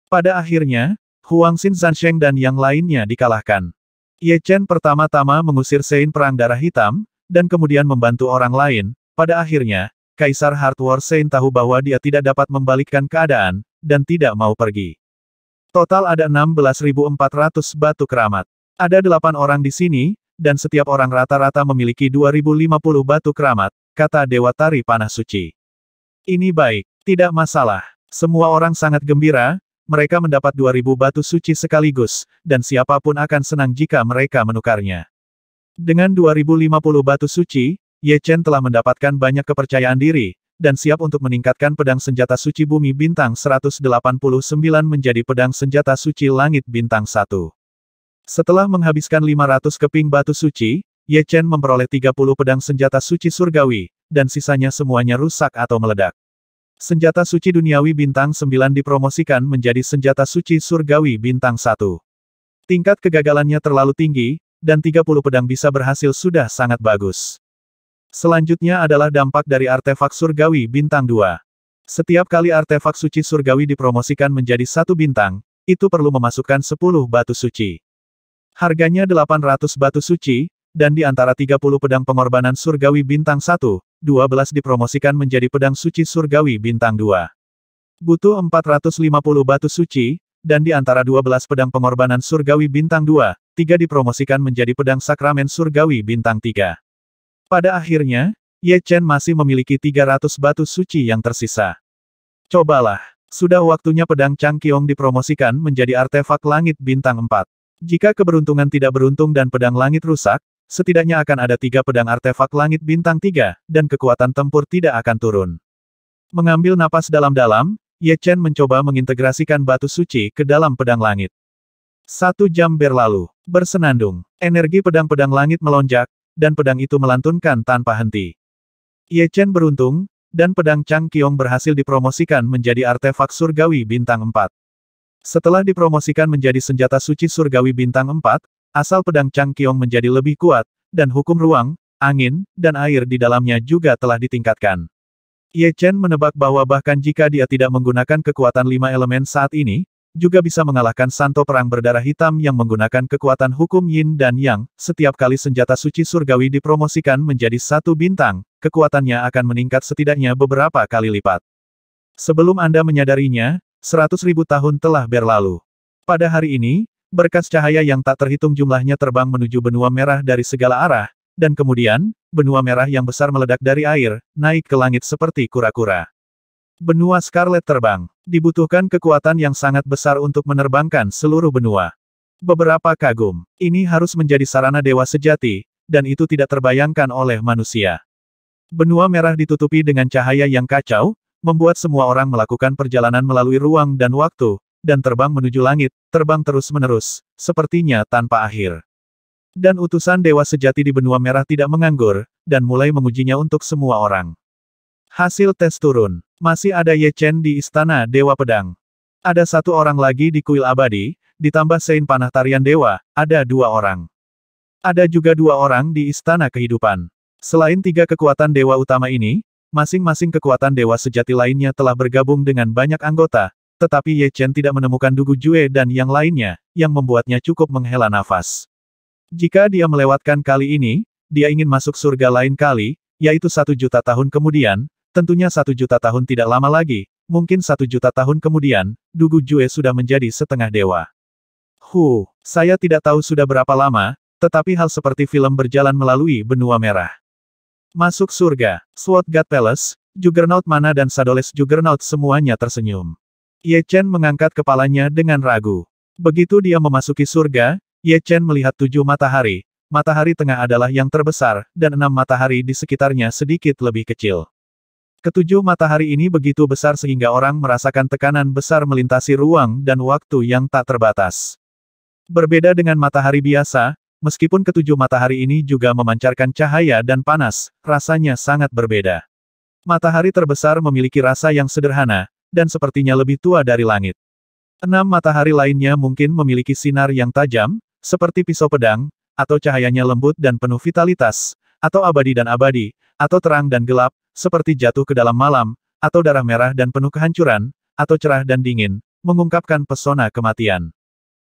Pada akhirnya, Huang Xin Zansheng dan yang lainnya dikalahkan. Ye Chen pertama-tama mengusir Sein perang darah hitam, dan kemudian membantu orang lain. Pada akhirnya, Kaisar Heart War Sein tahu bahwa dia tidak dapat membalikkan keadaan, dan tidak mau pergi. Total ada 16.400 batu keramat. Ada 8 orang di sini, dan setiap orang rata-rata memiliki 2050 batu keramat, kata Dewa Tari Panah Suci. Ini baik, tidak masalah. Semua orang sangat gembira. Mereka mendapat 2000 batu suci sekaligus, dan siapapun akan senang jika mereka menukarnya. Dengan 2050 batu suci, Ye Chen telah mendapatkan banyak kepercayaan diri, dan siap untuk meningkatkan pedang senjata suci bumi bintang 189 menjadi pedang senjata suci langit bintang 1. Setelah menghabiskan 500 keping batu suci, Ye Chen memperoleh 30 pedang senjata suci surgawi, dan sisanya semuanya rusak atau meledak. Senjata suci duniawi bintang 9 dipromosikan menjadi senjata suci surgawi bintang 1. Tingkat kegagalannya terlalu tinggi, dan 30 pedang bisa berhasil sudah sangat bagus. Selanjutnya adalah dampak dari artefak surgawi bintang 2. Setiap kali artefak suci surgawi dipromosikan menjadi 1 bintang, itu perlu memasukkan 10 batu suci. Harganya 800 batu suci, dan di antara 30 pedang pengorbanan surgawi bintang 1, 12 dipromosikan menjadi pedang suci surgawi bintang 2. Butuh 450 batu suci, dan di antara 12 pedang pengorbanan surgawi bintang 2, 3 dipromosikan menjadi pedang sakramen surgawi bintang 3. Pada akhirnya, Ye Chen masih memiliki 300 batu suci yang tersisa. Cobalah, sudah waktunya pedang Changqiong dipromosikan menjadi artefak langit bintang 4. Jika keberuntungan tidak beruntung dan pedang langit rusak, setidaknya akan ada 3 pedang artefak langit bintang 3, dan kekuatan tempur tidak akan turun. Mengambil napas dalam-dalam, Ye Chen mencoba mengintegrasikan batu suci ke dalam pedang langit. 1 jam berlalu. Bersenandung. Energi pedang-pedang langit melonjak, dan pedang itu melantunkan tanpa henti. Ye Chen beruntung, dan pedang Changqiong berhasil dipromosikan menjadi artefak surgawi bintang 4. Setelah dipromosikan menjadi senjata suci surgawi bintang 4, asal pedang Changqiong menjadi lebih kuat, dan hukum ruang, angin, dan air di dalamnya juga telah ditingkatkan. Ye Chen menebak bahwa bahkan jika dia tidak menggunakan kekuatan 5 elemen saat ini, juga bisa mengalahkan Santo Perang Berdarah Hitam yang menggunakan kekuatan hukum Yin dan Yang. Setiap kali senjata suci surgawi dipromosikan menjadi 1 bintang, kekuatannya akan meningkat setidaknya beberapa kali lipat. Sebelum Anda menyadarinya, 100.000 tahun telah berlalu. Pada hari ini, berkas cahaya yang tak terhitung jumlahnya terbang menuju benua merah dari segala arah, dan kemudian, benua merah yang besar meledak dari air, naik ke langit seperti kura-kura. Benua Scarlet terbang. Dibutuhkan kekuatan yang sangat besar untuk menerbangkan seluruh benua. Beberapa kagum. Ini harus menjadi sarana dewa sejati, dan itu tidak terbayangkan oleh manusia. Benua merah ditutupi dengan cahaya yang kacau, membuat semua orang melakukan perjalanan melalui ruang dan waktu, dan terbang menuju langit, terbang terus-menerus, sepertinya tanpa akhir. Dan utusan Dewa Sejati di Benua Merah tidak menganggur, dan mulai mengujinya untuk semua orang. Hasil tes turun. Masih ada Ye Chen di Istana Dewa Pedang. Ada satu orang lagi di Kuil Abadi, ditambah Sein Panah Tarian Dewa, ada 2 orang. Ada juga 2 orang di Istana Kehidupan. Selain 3 kekuatan Dewa utama ini, masing-masing kekuatan Dewa Sejati lainnya telah bergabung dengan banyak anggota, tetapi Ye Chen tidak menemukan Dugu Jue dan yang lainnya, yang membuatnya cukup menghela nafas. Jika dia melewatkan kali ini, dia ingin masuk surga lain kali, yaitu 1 juta tahun kemudian, tentunya 1 juta tahun tidak lama lagi, mungkin 1 juta tahun kemudian, Dugu Jue sudah menjadi setengah dewa. Saya tidak tahu sudah berapa lama, tetapi hal seperti film berjalan melalui benua merah. Masuk surga, Sword God Palace, Juggernaut Mana dan Shadows Juggernaut semuanya tersenyum. Ye Chen mengangkat kepalanya dengan ragu. Begitu dia memasuki surga, Ye Chen melihat 7 matahari. Matahari tengah adalah yang terbesar, dan 6 matahari di sekitarnya sedikit lebih kecil. Ketujuh matahari ini begitu besar sehingga orang merasakan tekanan besar melintasi ruang dan waktu yang tak terbatas. Berbeda dengan matahari biasa, meskipun ketujuh matahari ini juga memancarkan cahaya dan panas, rasanya sangat berbeda. Matahari terbesar memiliki rasa yang sederhana, dan sepertinya lebih tua dari langit. 6 matahari lainnya mungkin memiliki sinar yang tajam, seperti pisau pedang, atau cahayanya lembut dan penuh vitalitas, atau abadi dan abadi, atau terang dan gelap, seperti jatuh ke dalam malam, atau darah merah dan penuh kehancuran, atau cerah dan dingin, mengungkapkan pesona kematian.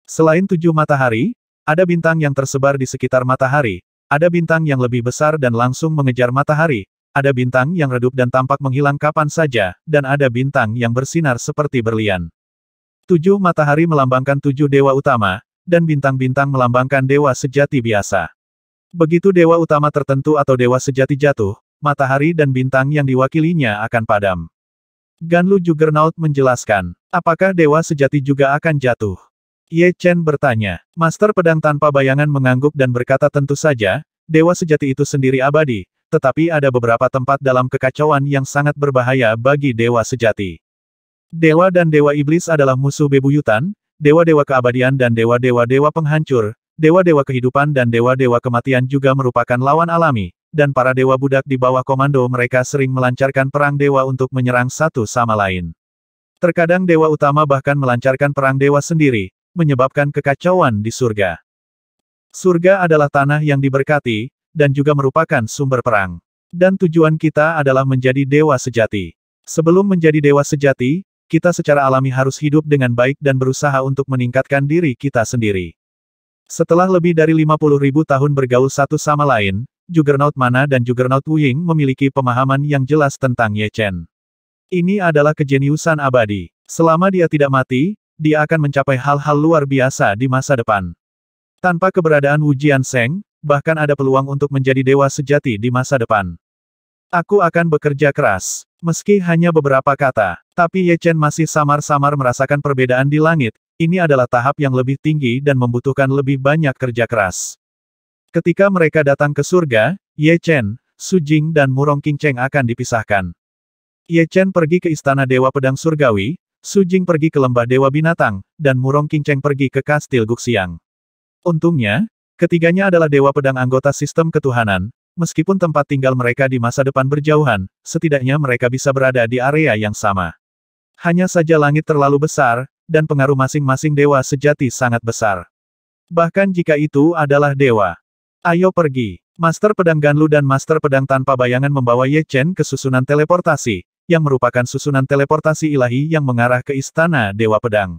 Selain 7 matahari, ada bintang yang tersebar di sekitar matahari, ada bintang yang lebih besar dan langsung mengejar matahari, ada bintang yang redup dan tampak menghilang kapan saja, dan ada bintang yang bersinar seperti berlian. 7 matahari melambangkan 7 dewa utama, dan bintang-bintang melambangkan dewa sejati biasa. Begitu dewa utama tertentu atau dewa sejati jatuh, matahari dan bintang yang diwakilinya akan padam. Ganlu Juggernaut menjelaskan, apakah dewa sejati juga akan jatuh? Ye Chen bertanya. Master Pedang Tanpa Bayangan mengangguk dan berkata tentu saja, dewa sejati itu sendiri abadi, tetapi ada beberapa tempat dalam kekacauan yang sangat berbahaya bagi dewa sejati. Dewa dan dewa iblis adalah musuh bebuyutan, dewa-dewa keabadian dan dewa-dewa penghancur, dewa-dewa kehidupan dan dewa-dewa kematian juga merupakan lawan alami, dan para dewa budak di bawah komando mereka sering melancarkan perang dewa untuk menyerang satu sama lain. Terkadang dewa utama bahkan melancarkan perang dewa sendiri, menyebabkan kekacauan di surga. Surga adalah tanah yang diberkati, dan juga merupakan sumber perang. Dan tujuan kita adalah menjadi dewa sejati. Sebelum menjadi dewa sejati, kita secara alami harus hidup dengan baik dan berusaha untuk meningkatkan diri kita sendiri. Setelah lebih dari 50.000 tahun bergaul satu sama lain, Juggernaut Mana dan Juggernaut Wuying memiliki pemahaman yang jelas tentang Ye Chen. Ini adalah kejeniusan abadi. Selama dia tidak mati, dia akan mencapai hal-hal luar biasa di masa depan. Tanpa keberadaan Wu Jiansheng, bahkan ada peluang untuk menjadi dewa sejati di masa depan. Aku akan bekerja keras. Meski hanya beberapa kata, tapi Ye Chen masih samar-samar merasakan perbedaan di langit. Ini adalah tahap yang lebih tinggi dan membutuhkan lebih banyak kerja keras. Ketika mereka datang ke surga, Ye Chen, Su Jing dan Murong Qingcheng akan dipisahkan. Ye Chen pergi ke Istana Dewa Pedang Surgawi, Su Jing pergi ke Lembah Dewa Binatang, dan Murong Qingcheng pergi ke Kastil Guxiang. Untungnya, ketiganya adalah dewa pedang anggota sistem ketuhanan. Meskipun tempat tinggal mereka di masa depan berjauhan, setidaknya mereka bisa berada di area yang sama. Hanya saja langit terlalu besar, dan pengaruh masing-masing dewa sejati sangat besar. Bahkan jika itu adalah dewa. Ayo pergi. Master Pedang Ganlu dan Master Pedang Tanpa Bayangan membawa Ye Chen ke susunan teleportasi, yang merupakan susunan teleportasi ilahi yang mengarah ke Istana Dewa Pedang.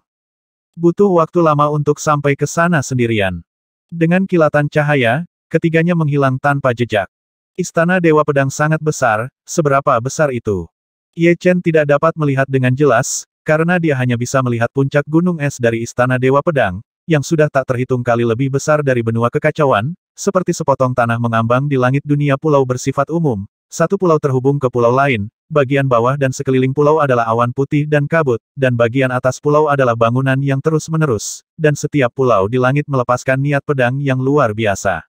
Butuh waktu lama untuk sampai ke sana sendirian. Dengan kilatan cahaya, ketiganya menghilang tanpa jejak. Istana Dewa Pedang sangat besar, seberapa besar itu? Ye Chen tidak dapat melihat dengan jelas, karena dia hanya bisa melihat puncak gunung es dari Istana Dewa Pedang, yang sudah tak terhitung kali lebih besar dari benua kekacauan, seperti sepotong tanah mengambang di langit dunia pulau bersifat umum. Satu pulau terhubung ke pulau lain, bagian bawah dan sekeliling pulau adalah awan putih dan kabut, dan bagian atas pulau adalah bangunan yang terus-menerus, dan setiap pulau di langit melepaskan niat pedang yang luar biasa.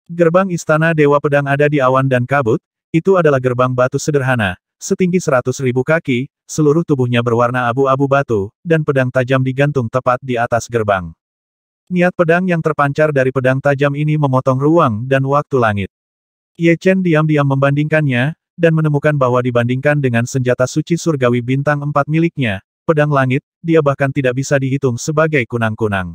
Gerbang Istana Dewa Pedang ada di awan dan kabut, itu adalah gerbang batu sederhana, setinggi 100.000 kaki, seluruh tubuhnya berwarna abu-abu batu, dan pedang tajam digantung tepat di atas gerbang. Niat pedang yang terpancar dari pedang tajam ini memotong ruang dan waktu langit. Ye Chen diam-diam membandingkannya, dan menemukan bahwa dibandingkan dengan senjata suci surgawi bintang 4 miliknya, pedang langit, dia bahkan tidak bisa dihitung sebagai kunang-kunang.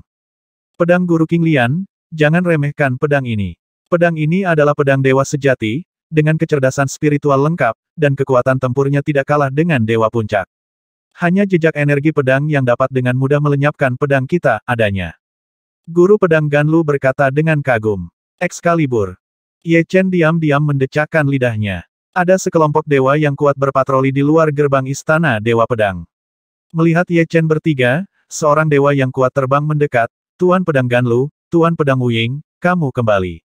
Pedang Guru King Lian, jangan remehkan pedang ini. Pedang ini adalah pedang dewa sejati, dengan kecerdasan spiritual lengkap, dan kekuatan tempurnya tidak kalah dengan dewa puncak. Hanya jejak energi pedang yang dapat dengan mudah melenyapkan pedang kita, adanya. Guru pedang Ganlu berkata dengan kagum. Excalibur. Ye Chen diam-diam mendecakkan lidahnya. Ada sekelompok dewa yang kuat berpatroli di luar gerbang istana Dewa Pedang. Melihat Ye Chen bertiga, seorang dewa yang kuat terbang mendekat, Tuan Pedang Ganlu, Tuan Pedang Wuying, kamu kembali.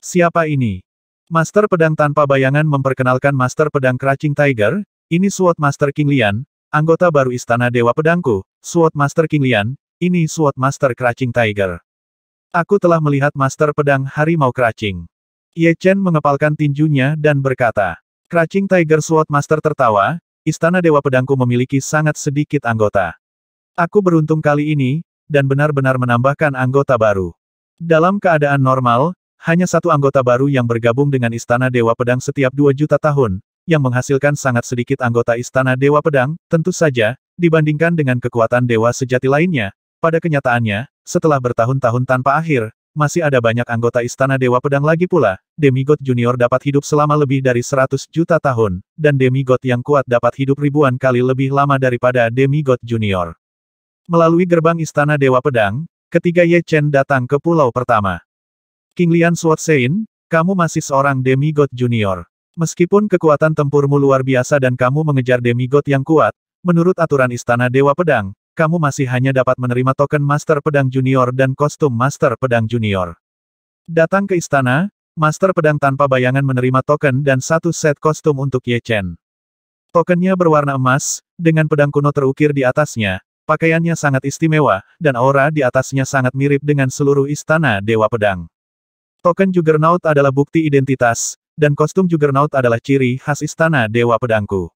Siapa ini? Master Pedang tanpa bayangan memperkenalkan Master Pedang Crouching Tiger, ini Sword Master King Lian, anggota baru istana Dewa Pedangku, Sword Master King Lian, ini Sword Master Crouching Tiger. Aku telah melihat Master Pedang Harimau Crouching. Ye Chen mengepalkan tinjunya dan berkata, Crouching Tiger Sword Master tertawa, istana Dewa Pedangku memiliki sangat sedikit anggota. Aku beruntung kali ini, dan benar-benar menambahkan anggota baru. Dalam keadaan normal, hanya satu anggota baru yang bergabung dengan istana Dewa Pedang setiap 2 juta tahun, yang menghasilkan sangat sedikit anggota istana Dewa Pedang, tentu saja, dibandingkan dengan kekuatan dewa sejati lainnya. Pada kenyataannya, setelah bertahun-tahun tanpa akhir, masih ada banyak anggota istana Dewa Pedang lagi pula. Demigod Junior dapat hidup selama lebih dari 100 juta tahun, dan Demigod yang kuat dapat hidup ribuan kali lebih lama daripada Demigod Junior. Melalui gerbang istana Dewa Pedang, ketiga Ye Chen datang ke pulau pertama. King Lian Sword Sein, kamu masih seorang Demigod Junior. Meskipun kekuatan tempurmu luar biasa dan kamu mengejar Demigod yang kuat, menurut aturan istana Dewa Pedang, kamu masih hanya dapat menerima token Master Pedang Junior dan kostum Master Pedang Junior. Datang ke istana, Master Pedang tanpa bayangan menerima token dan satu set kostum untuk Ye Chen. Tokennya berwarna emas, dengan pedang kuno terukir di atasnya, pakaiannya sangat istimewa, dan aura di atasnya sangat mirip dengan seluruh istana Dewa Pedang. Token Juggernaut adalah bukti identitas, dan kostum Juggernaut adalah ciri khas istana Dewa Pedangku.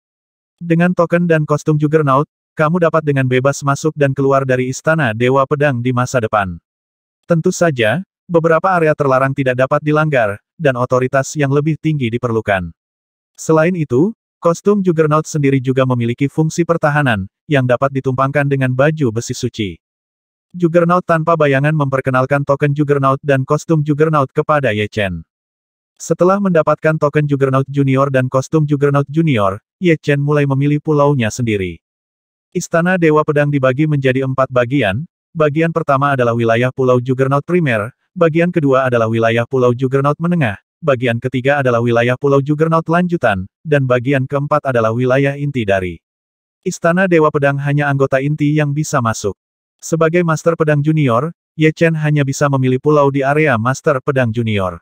Dengan token dan kostum Juggernaut, kamu dapat dengan bebas masuk dan keluar dari istana Dewa Pedang di masa depan. Tentu saja, beberapa area terlarang tidak dapat dilanggar, dan otoritas yang lebih tinggi diperlukan. Selain itu, kostum Juggernaut sendiri juga memiliki fungsi pertahanan, yang dapat ditumpangkan dengan baju besi suci. Juggernaut tanpa bayangan memperkenalkan token Juggernaut dan kostum Juggernaut kepada Ye Chen. Setelah mendapatkan token Juggernaut Junior dan kostum Juggernaut Junior, Ye Chen mulai memilih pulaunya sendiri. Istana Dewa Pedang dibagi menjadi 4 bagian. Bagian pertama adalah wilayah Pulau Juggernaut Primer, bagian kedua adalah wilayah Pulau Juggernaut Menengah, bagian ketiga adalah wilayah Pulau Juggernaut Lanjutan, dan bagian keempat adalah wilayah inti dari Istana Dewa Pedang. Hanya anggota inti yang bisa masuk. Sebagai Master Pedang Junior, Ye Chen hanya bisa memilih pulau di area Master Pedang Junior.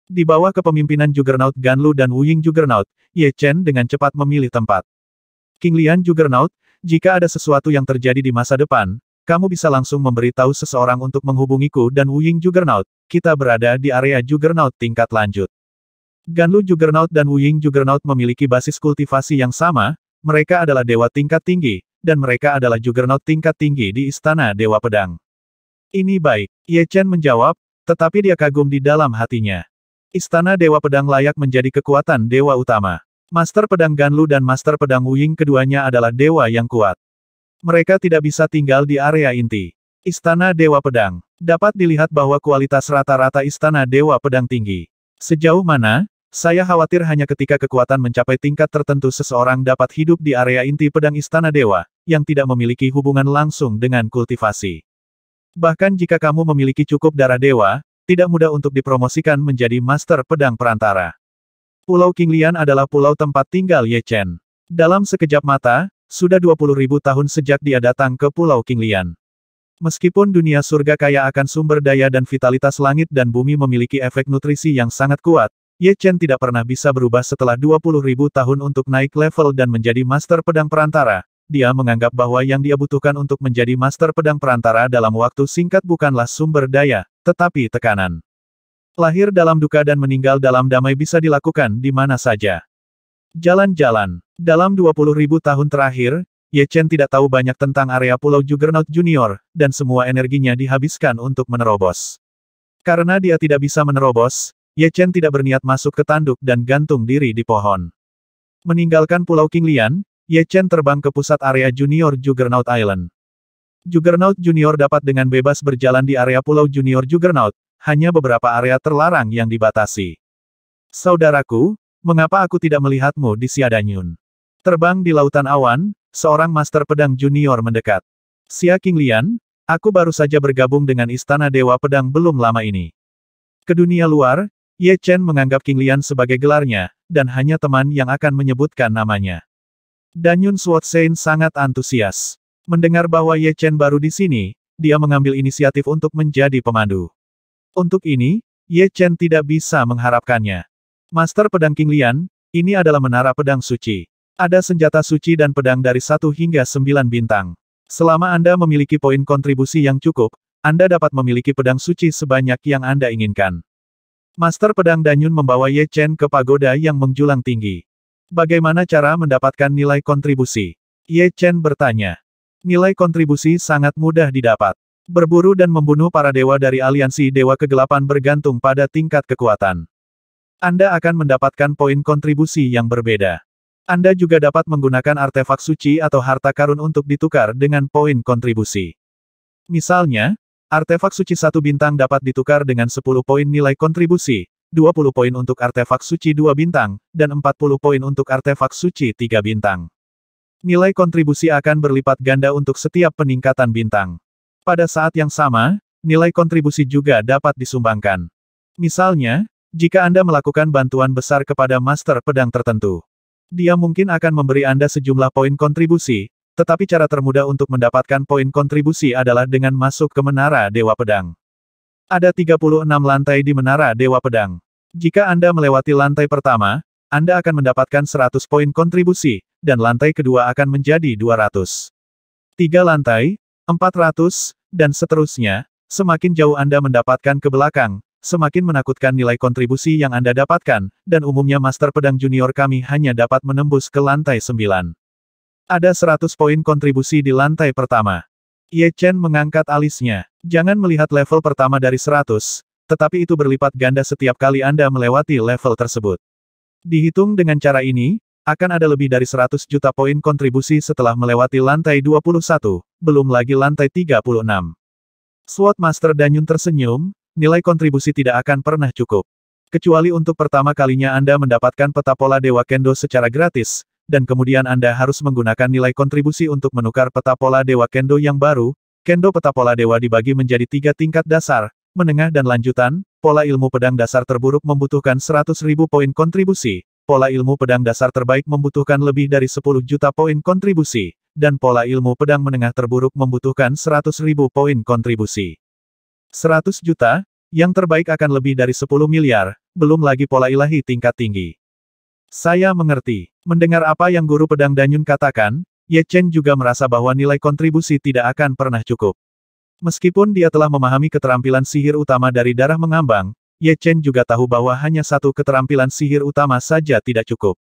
Di bawah kepemimpinan Juggernaut Ganlu dan Wuying Juggernaut, Ye Chen dengan cepat memilih tempat. King Lian Juggernaut, jika ada sesuatu yang terjadi di masa depan, kamu bisa langsung memberitahu seseorang untuk menghubungiku dan Wuying Juggernaut, kita berada di area Juggernaut tingkat lanjut. Ganlu Juggernaut dan Wuying Juggernaut memiliki basis kultivasi yang sama, mereka adalah dewa tingkat tinggi, dan mereka adalah Juggernaut tingkat tinggi di Istana Dewa Pedang. Ini baik, Ye Chen menjawab, tetapi dia kagum di dalam hatinya. Istana Dewa Pedang layak menjadi kekuatan dewa utama. Master Pedang Ganlu dan Master Pedang Wuying keduanya adalah dewa yang kuat. Mereka tidak bisa tinggal di area inti. Istana Dewa Pedang. Dapat dilihat bahwa kualitas rata-rata Istana Dewa Pedang tinggi. Sejauh mana, saya khawatir hanya ketika kekuatan mencapai tingkat tertentu seseorang dapat hidup di area inti pedang Istana Dewa, yang tidak memiliki hubungan langsung dengan kultivasi. Bahkan jika kamu memiliki cukup darah dewa, tidak mudah untuk dipromosikan menjadi Master Pedang Perantara. Pulau King Lian adalah pulau tempat tinggal Ye Chen. Dalam sekejap mata, sudah 20.000 tahun sejak dia datang ke Pulau King Lian. Meskipun dunia surga kaya akan sumber daya dan vitalitas langit dan bumi memiliki efek nutrisi yang sangat kuat, Ye Chen tidak pernah bisa berubah setelah 20.000 tahun untuk naik level dan menjadi Master Pedang Perantara. Dia menganggap bahwa yang dia butuhkan untuk menjadi Master Pedang Perantara dalam waktu singkat bukanlah sumber daya, tetapi tekanan. Lahir dalam duka dan meninggal dalam damai bisa dilakukan di mana saja. Jalan-jalan. Dalam 20.000 tahun terakhir, Ye Chen tidak tahu banyak tentang area Pulau Juggernaut Junior, dan semua energinya dihabiskan untuk menerobos. Karena dia tidak bisa menerobos, Ye Chen tidak berniat masuk ke tanduk dan gantung diri di pohon. Meninggalkan Pulau Qinglian, Ye Chen terbang ke pusat area Junior Juggernaut Island. Juggernaut Junior dapat dengan bebas berjalan di area Pulau Junior Juggernaut, hanya beberapa area terlarang yang dibatasi. Saudaraku, mengapa aku tidak melihatmu di Xiadanyun? Terbang di lautan awan, seorang master pedang junior mendekat. Xia Qinglian, aku baru saja bergabung dengan Istana Dewa Pedang belum lama ini. Ke dunia luar, Ye Chen menganggap Qinglian sebagai gelarnya, dan hanya teman yang akan menyebutkan namanya. Danyun Suotsen sangat antusias. Mendengar bahwa Ye Chen baru di sini, dia mengambil inisiatif untuk menjadi pemandu. Untuk ini, Ye Chen tidak bisa mengharapkannya. Master Pedang Qinglian, ini adalah menara pedang suci. Ada senjata suci dan pedang dari 1 hingga 9 bintang. Selama Anda memiliki poin kontribusi yang cukup, Anda dapat memiliki pedang suci sebanyak yang Anda inginkan. Master Pedang Danyun membawa Ye Chen ke pagoda yang menjulang tinggi. Bagaimana cara mendapatkan nilai kontribusi? Ye Chen bertanya. Nilai kontribusi sangat mudah didapat. Berburu dan membunuh para dewa dari aliansi Dewa Kegelapan bergantung pada tingkat kekuatan. Anda akan mendapatkan poin kontribusi yang berbeda. Anda juga dapat menggunakan artefak suci atau harta karun untuk ditukar dengan poin kontribusi. Misalnya, artefak suci 1 bintang dapat ditukar dengan 10 poin nilai kontribusi, 20 poin untuk artefak suci 2 bintang, dan 40 poin untuk artefak suci 3 bintang. Nilai kontribusi akan berlipat ganda untuk setiap peningkatan bintang. Pada saat yang sama, nilai kontribusi juga dapat disumbangkan. Misalnya, jika Anda melakukan bantuan besar kepada master pedang tertentu. Dia mungkin akan memberi Anda sejumlah poin kontribusi, tetapi cara termudah untuk mendapatkan poin kontribusi adalah dengan masuk ke Menara Dewa Pedang. Ada 36 lantai di Menara Dewa Pedang. Jika Anda melewati lantai pertama, Anda akan mendapatkan 100 poin kontribusi, dan lantai kedua akan menjadi 200. 3 lantai, 400, dan seterusnya. Semakin jauh Anda mendapatkan ke belakang, semakin menakutkan nilai kontribusi yang Anda dapatkan, dan umumnya Master Pedang Junior kami hanya dapat menembus ke lantai 9. Ada 100 poin kontribusi di lantai pertama. Ye Chen mengangkat alisnya. Jangan melihat level pertama dari 100, tetapi itu berlipat ganda setiap kali Anda melewati level tersebut. Dihitung dengan cara ini, akan ada lebih dari 100 juta poin kontribusi setelah melewati lantai 21, belum lagi lantai 36. Sword Master Danyun tersenyum. Nilai kontribusi tidak akan pernah cukup. Kecuali untuk pertama kalinya Anda mendapatkan peta pola Dewa Kendo secara gratis, dan kemudian Anda harus menggunakan nilai kontribusi untuk menukar peta pola Dewa Kendo yang baru. Kendo peta pola Dewa dibagi menjadi 3 tingkat dasar, menengah dan lanjutan. Pola ilmu pedang dasar terburuk membutuhkan 100.000 poin kontribusi, pola ilmu pedang dasar terbaik membutuhkan lebih dari 10 juta poin kontribusi, dan pola ilmu pedang menengah terburuk membutuhkan 100.000 poin kontribusi. 100 juta, yang terbaik akan lebih dari 10 miliar, belum lagi pola ilahi tingkat tinggi. Saya mengerti. Mendengar apa yang Guru Pedang Danyun katakan, Ye Chen juga merasa bahwa nilai kontribusi tidak akan pernah cukup. Meskipun dia telah memahami keterampilan sihir utama dari darah mengambang, Ye Chen juga tahu bahwa hanya satu keterampilan sihir utama saja tidak cukup.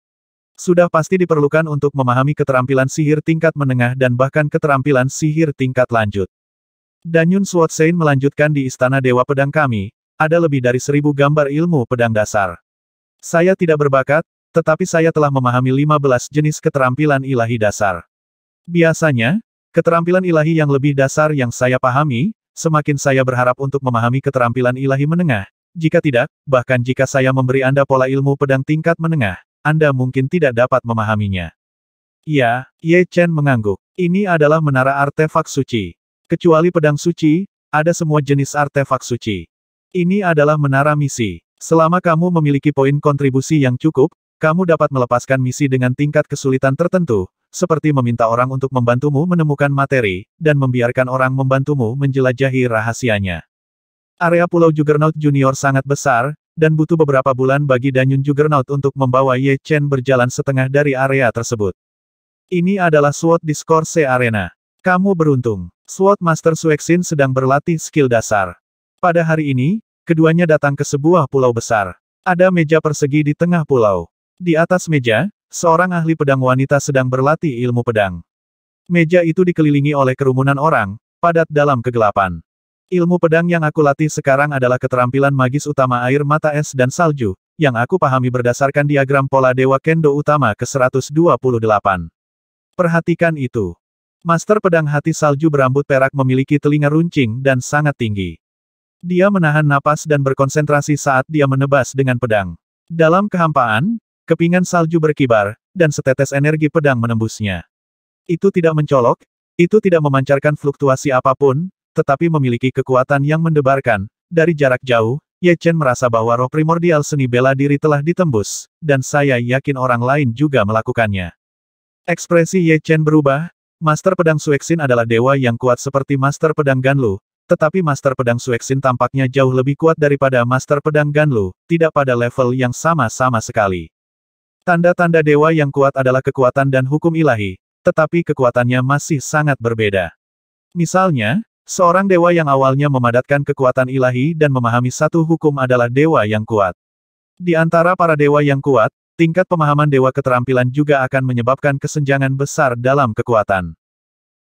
Sudah pasti diperlukan untuk memahami keterampilan sihir tingkat menengah dan bahkan keterampilan sihir tingkat lanjut. Danyun Suotsen melanjutkan di Istana Dewa Pedang kami, ada lebih dari 1000 gambar ilmu pedang dasar. Saya tidak berbakat, tetapi saya telah memahami 15 jenis keterampilan ilahi dasar. Biasanya, keterampilan ilahi yang lebih dasar yang saya pahami, semakin saya berharap untuk memahami keterampilan ilahi menengah. Jika tidak, bahkan jika saya memberi Anda pola ilmu pedang tingkat menengah, Anda mungkin tidak dapat memahaminya. Ya, Ye Chen mengangguk. Ini adalah menara artefak suci. Kecuali pedang suci, ada semua jenis artefak suci. Ini adalah menara misi. Selama kamu memiliki poin kontribusi yang cukup, kamu dapat melepaskan misi dengan tingkat kesulitan tertentu, seperti meminta orang untuk membantumu menemukan materi, dan membiarkan orang membantumu menjelajahi rahasianya. Area Pulau Juggernaut Junior sangat besar, dan butuh beberapa bulan bagi Danyun Juggernaut untuk membawa Ye Chen berjalan setengah dari area tersebut. Ini adalah Sword Discourse Arena. Kamu beruntung. Sword Master Suexin sedang berlatih skill dasar. Pada hari ini, keduanya datang ke sebuah pulau besar. Ada meja persegi di tengah pulau. Di atas meja, seorang ahli pedang wanita sedang berlatih ilmu pedang. Meja itu dikelilingi oleh kerumunan orang, padat dalam kegelapan. Ilmu pedang yang aku latih sekarang adalah keterampilan magis utama air mata es dan salju, yang aku pahami berdasarkan diagram pola Dewa Kendo utama ke-128. Perhatikan itu. Master pedang hati salju berambut perak memiliki telinga runcing dan sangat tinggi. Dia menahan napas dan berkonsentrasi saat dia menebas dengan pedang. Dalam kehampaan, kepingan salju berkibar, dan setetes energi pedang menembusnya. Itu tidak mencolok, itu tidak memancarkan fluktuasi apapun, tetapi memiliki kekuatan yang mendebarkan. Dari jarak jauh, Ye Chen merasa bahwa roh primordial seni bela diri telah ditembus, dan saya yakin orang lain juga melakukannya. Ekspresi Ye Chen berubah. Master pedang Suexin adalah dewa yang kuat seperti Master pedang Ganlu, tetapi Master pedang Suexin tampaknya jauh lebih kuat daripada Master pedang Ganlu, tidak pada level yang sama-sama sekali. Tanda-tanda dewa yang kuat adalah kekuatan dan hukum ilahi, tetapi kekuatannya masih sangat berbeda. Misalnya, seorang dewa yang awalnya memadatkan kekuatan ilahi dan memahami satu hukum adalah dewa yang kuat. Di antara para dewa yang kuat, tingkat pemahaman dewa keterampilan juga akan menyebabkan kesenjangan besar dalam kekuatan.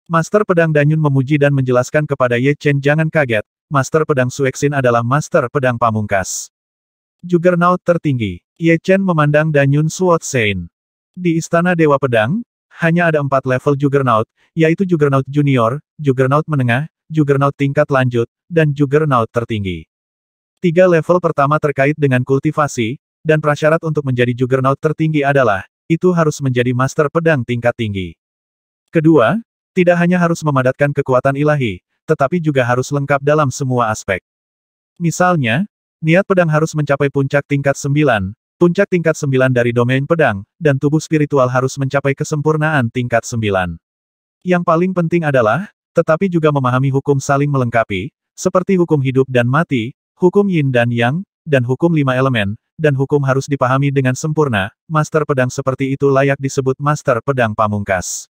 Master pedang Danyun memuji dan menjelaskan kepada Ye Chen jangan kaget, Master pedang Suexin adalah Master pedang pamungkas. Juggernaut tertinggi. Ye Chen memandang Danyun Sword Sein. Di Istana Dewa Pedang, hanya ada 4 level Juggernaut, yaitu Juggernaut Junior, Juggernaut Menengah, Juggernaut Tingkat Lanjut, dan Juggernaut Tertinggi. 3 level pertama terkait dengan kultivasi, dan prasyarat untuk menjadi Juggernaut Tertinggi adalah, itu harus menjadi Master Pedang tingkat tinggi. Kedua, tidak hanya harus memadatkan kekuatan ilahi, tetapi juga harus lengkap dalam semua aspek. Misalnya, niat pedang harus mencapai puncak tingkat 9, puncak tingkat 9 dari domain pedang, dan tubuh spiritual harus mencapai kesempurnaan tingkat 9. Yang paling penting adalah, tetapi juga memahami hukum saling melengkapi, seperti hukum hidup dan mati, hukum yin dan yang, dan hukum 5 elemen, dan hukum harus dipahami dengan sempurna. Master pedang seperti itu layak disebut Master pedang pamungkas.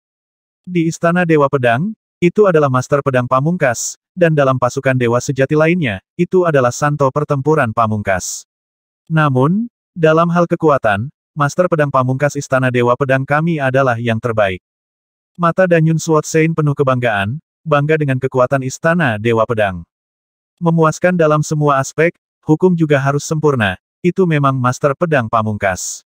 Di Istana Dewa Pedang, itu adalah Master pedang pamungkas, dan dalam pasukan dewa sejati lainnya, itu adalah Santo pertempuran pamungkas. Namun, dalam hal kekuatan, Master pedang pamungkas Istana Dewa Pedang kami adalah yang terbaik. Mata Danyun Sword Sein penuh kebanggaan, bangga dengan kekuatan Istana Dewa Pedang. Memuaskan dalam semua aspek, hukum juga harus sempurna, itu memang Master pedang pamungkas.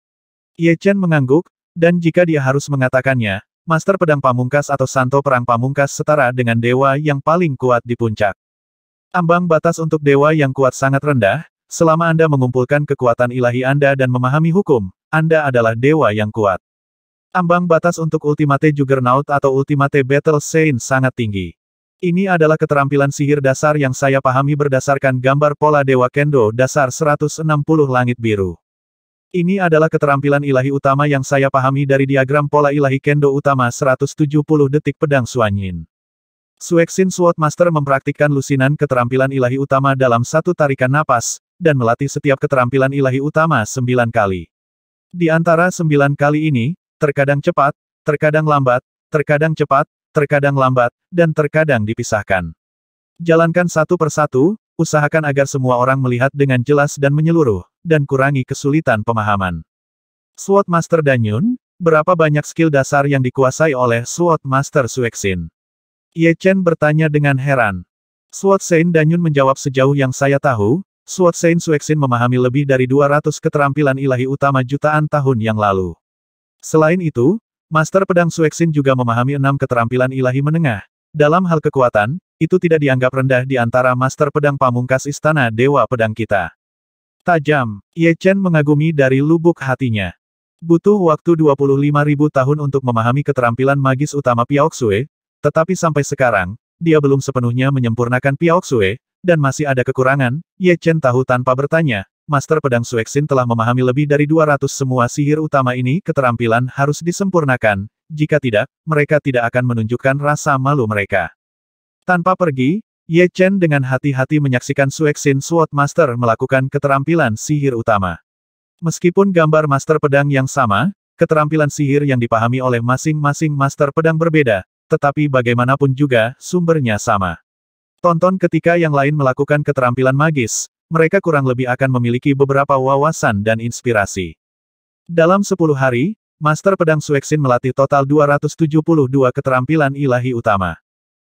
Ye Chen mengangguk, dan jika dia harus mengatakannya, Master pedang pamungkas atau Santo perang pamungkas setara dengan dewa yang paling kuat di puncak. Ambang batas untuk dewa yang kuat sangat rendah. Selama Anda mengumpulkan kekuatan ilahi Anda dan memahami hukum, Anda adalah dewa yang kuat. Ambang batas untuk Ultimate Juggernaut atau Ultimate Battle Sein sangat tinggi. Ini adalah keterampilan sihir dasar yang saya pahami berdasarkan gambar pola Dewa Kendo dasar 160 langit biru. Ini adalah keterampilan ilahi utama yang saya pahami dari diagram pola ilahi Kendo utama 170 detik pedang Suanyin. Suexin Sword Master mempraktikkan lusinan keterampilan ilahi utama dalam satu tarikan napas, dan melatih setiap keterampilan ilahi utama 9 kali. Di antara 9 kali ini, terkadang cepat, terkadang lambat, terkadang cepat, terkadang lambat, dan terkadang dipisahkan. Jalankan satu persatu, usahakan agar semua orang melihat dengan jelas dan menyeluruh, dan kurangi kesulitan pemahaman. Sword Master Danyun, berapa banyak skill dasar yang dikuasai oleh Sword Master Suexin? Ye Chen bertanya dengan heran. Sword Sein Danyun menjawab sejauh yang saya tahu, Sword Sein Suexin memahami lebih dari 200 keterampilan ilahi utama jutaan tahun yang lalu. Selain itu, Master Pedang Suexin juga memahami 6 keterampilan ilahi menengah. Dalam hal kekuatan, itu tidak dianggap rendah di antara Master Pedang pamungkas Istana Dewa Pedang kita. Tajam, Ye Chen mengagumi dari lubuk hatinya. Butuh waktu 25.000 tahun untuk memahami keterampilan magis utama Piaoxue, tetapi sampai sekarang, dia belum sepenuhnya menyempurnakan Piaoxue, dan masih ada kekurangan. Ye Chen tahu tanpa bertanya, Master Pedang Suexin telah memahami lebih dari 200 semua sihir utama ini. Keterampilan harus disempurnakan, jika tidak, mereka tidak akan menunjukkan rasa malu mereka. Tanpa pergi, Ye Chen dengan hati-hati menyaksikan Suexin Sword Master melakukan keterampilan sihir utama. Meskipun gambar Master Pedang yang sama, keterampilan sihir yang dipahami oleh masing-masing Master Pedang berbeda, tetapi bagaimanapun juga, sumbernya sama. Tonton ketika yang lain melakukan keterampilan magis, mereka kurang lebih akan memiliki beberapa wawasan dan inspirasi. Dalam 10 hari, Master Pedang Suexin melatih total 272 keterampilan ilahi utama.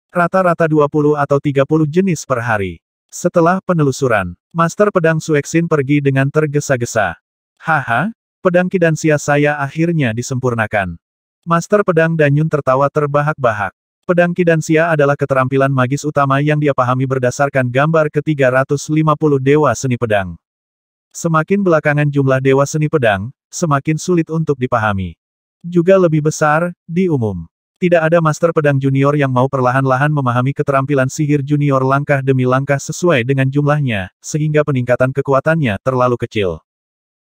Rata-rata 20 atau 30 jenis per hari. Setelah penelusuran, Master Pedang Suexin pergi dengan tergesa-gesa. Haha, pedang Kidansia saya akhirnya disempurnakan. Master Pedang Danyun tertawa terbahak-bahak. Pedang Kidansia adalah keterampilan magis utama yang dia pahami berdasarkan gambar ke-350 Dewa Seni Pedang. Semakin belakangan jumlah Dewa Seni Pedang, semakin sulit untuk dipahami. Juga lebih besar, di umum. Tidak ada Master Pedang Junior yang mau perlahan-lahan memahami keterampilan sihir junior langkah demi langkah sesuai dengan jumlahnya, sehingga peningkatan kekuatannya terlalu kecil.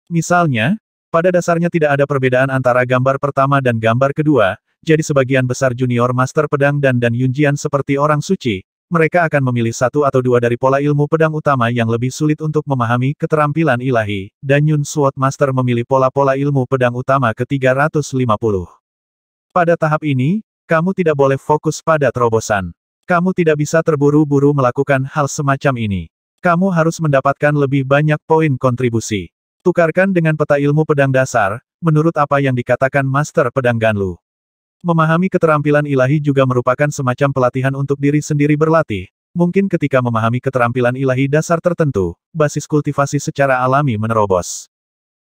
Misalnya, pada dasarnya tidak ada perbedaan antara gambar pertama dan gambar kedua, jadi sebagian besar junior Master Pedang dan Yunjian seperti orang suci, mereka akan memilih satu atau dua dari pola ilmu pedang utama yang lebih sulit untuk memahami keterampilan ilahi. Danyun Sword Master memilih pola-pola ilmu pedang utama ke-350. Pada tahap ini, kamu tidak boleh fokus pada terobosan. Kamu tidak bisa terburu-buru melakukan hal semacam ini. Kamu harus mendapatkan lebih banyak poin kontribusi. Tukarkan dengan peta ilmu pedang dasar, menurut apa yang dikatakan Master Pedang Ganlu. Memahami keterampilan ilahi juga merupakan semacam pelatihan untuk diri sendiri berlatih. Mungkin ketika memahami keterampilan ilahi dasar tertentu, basis kultivasi secara alami menerobos.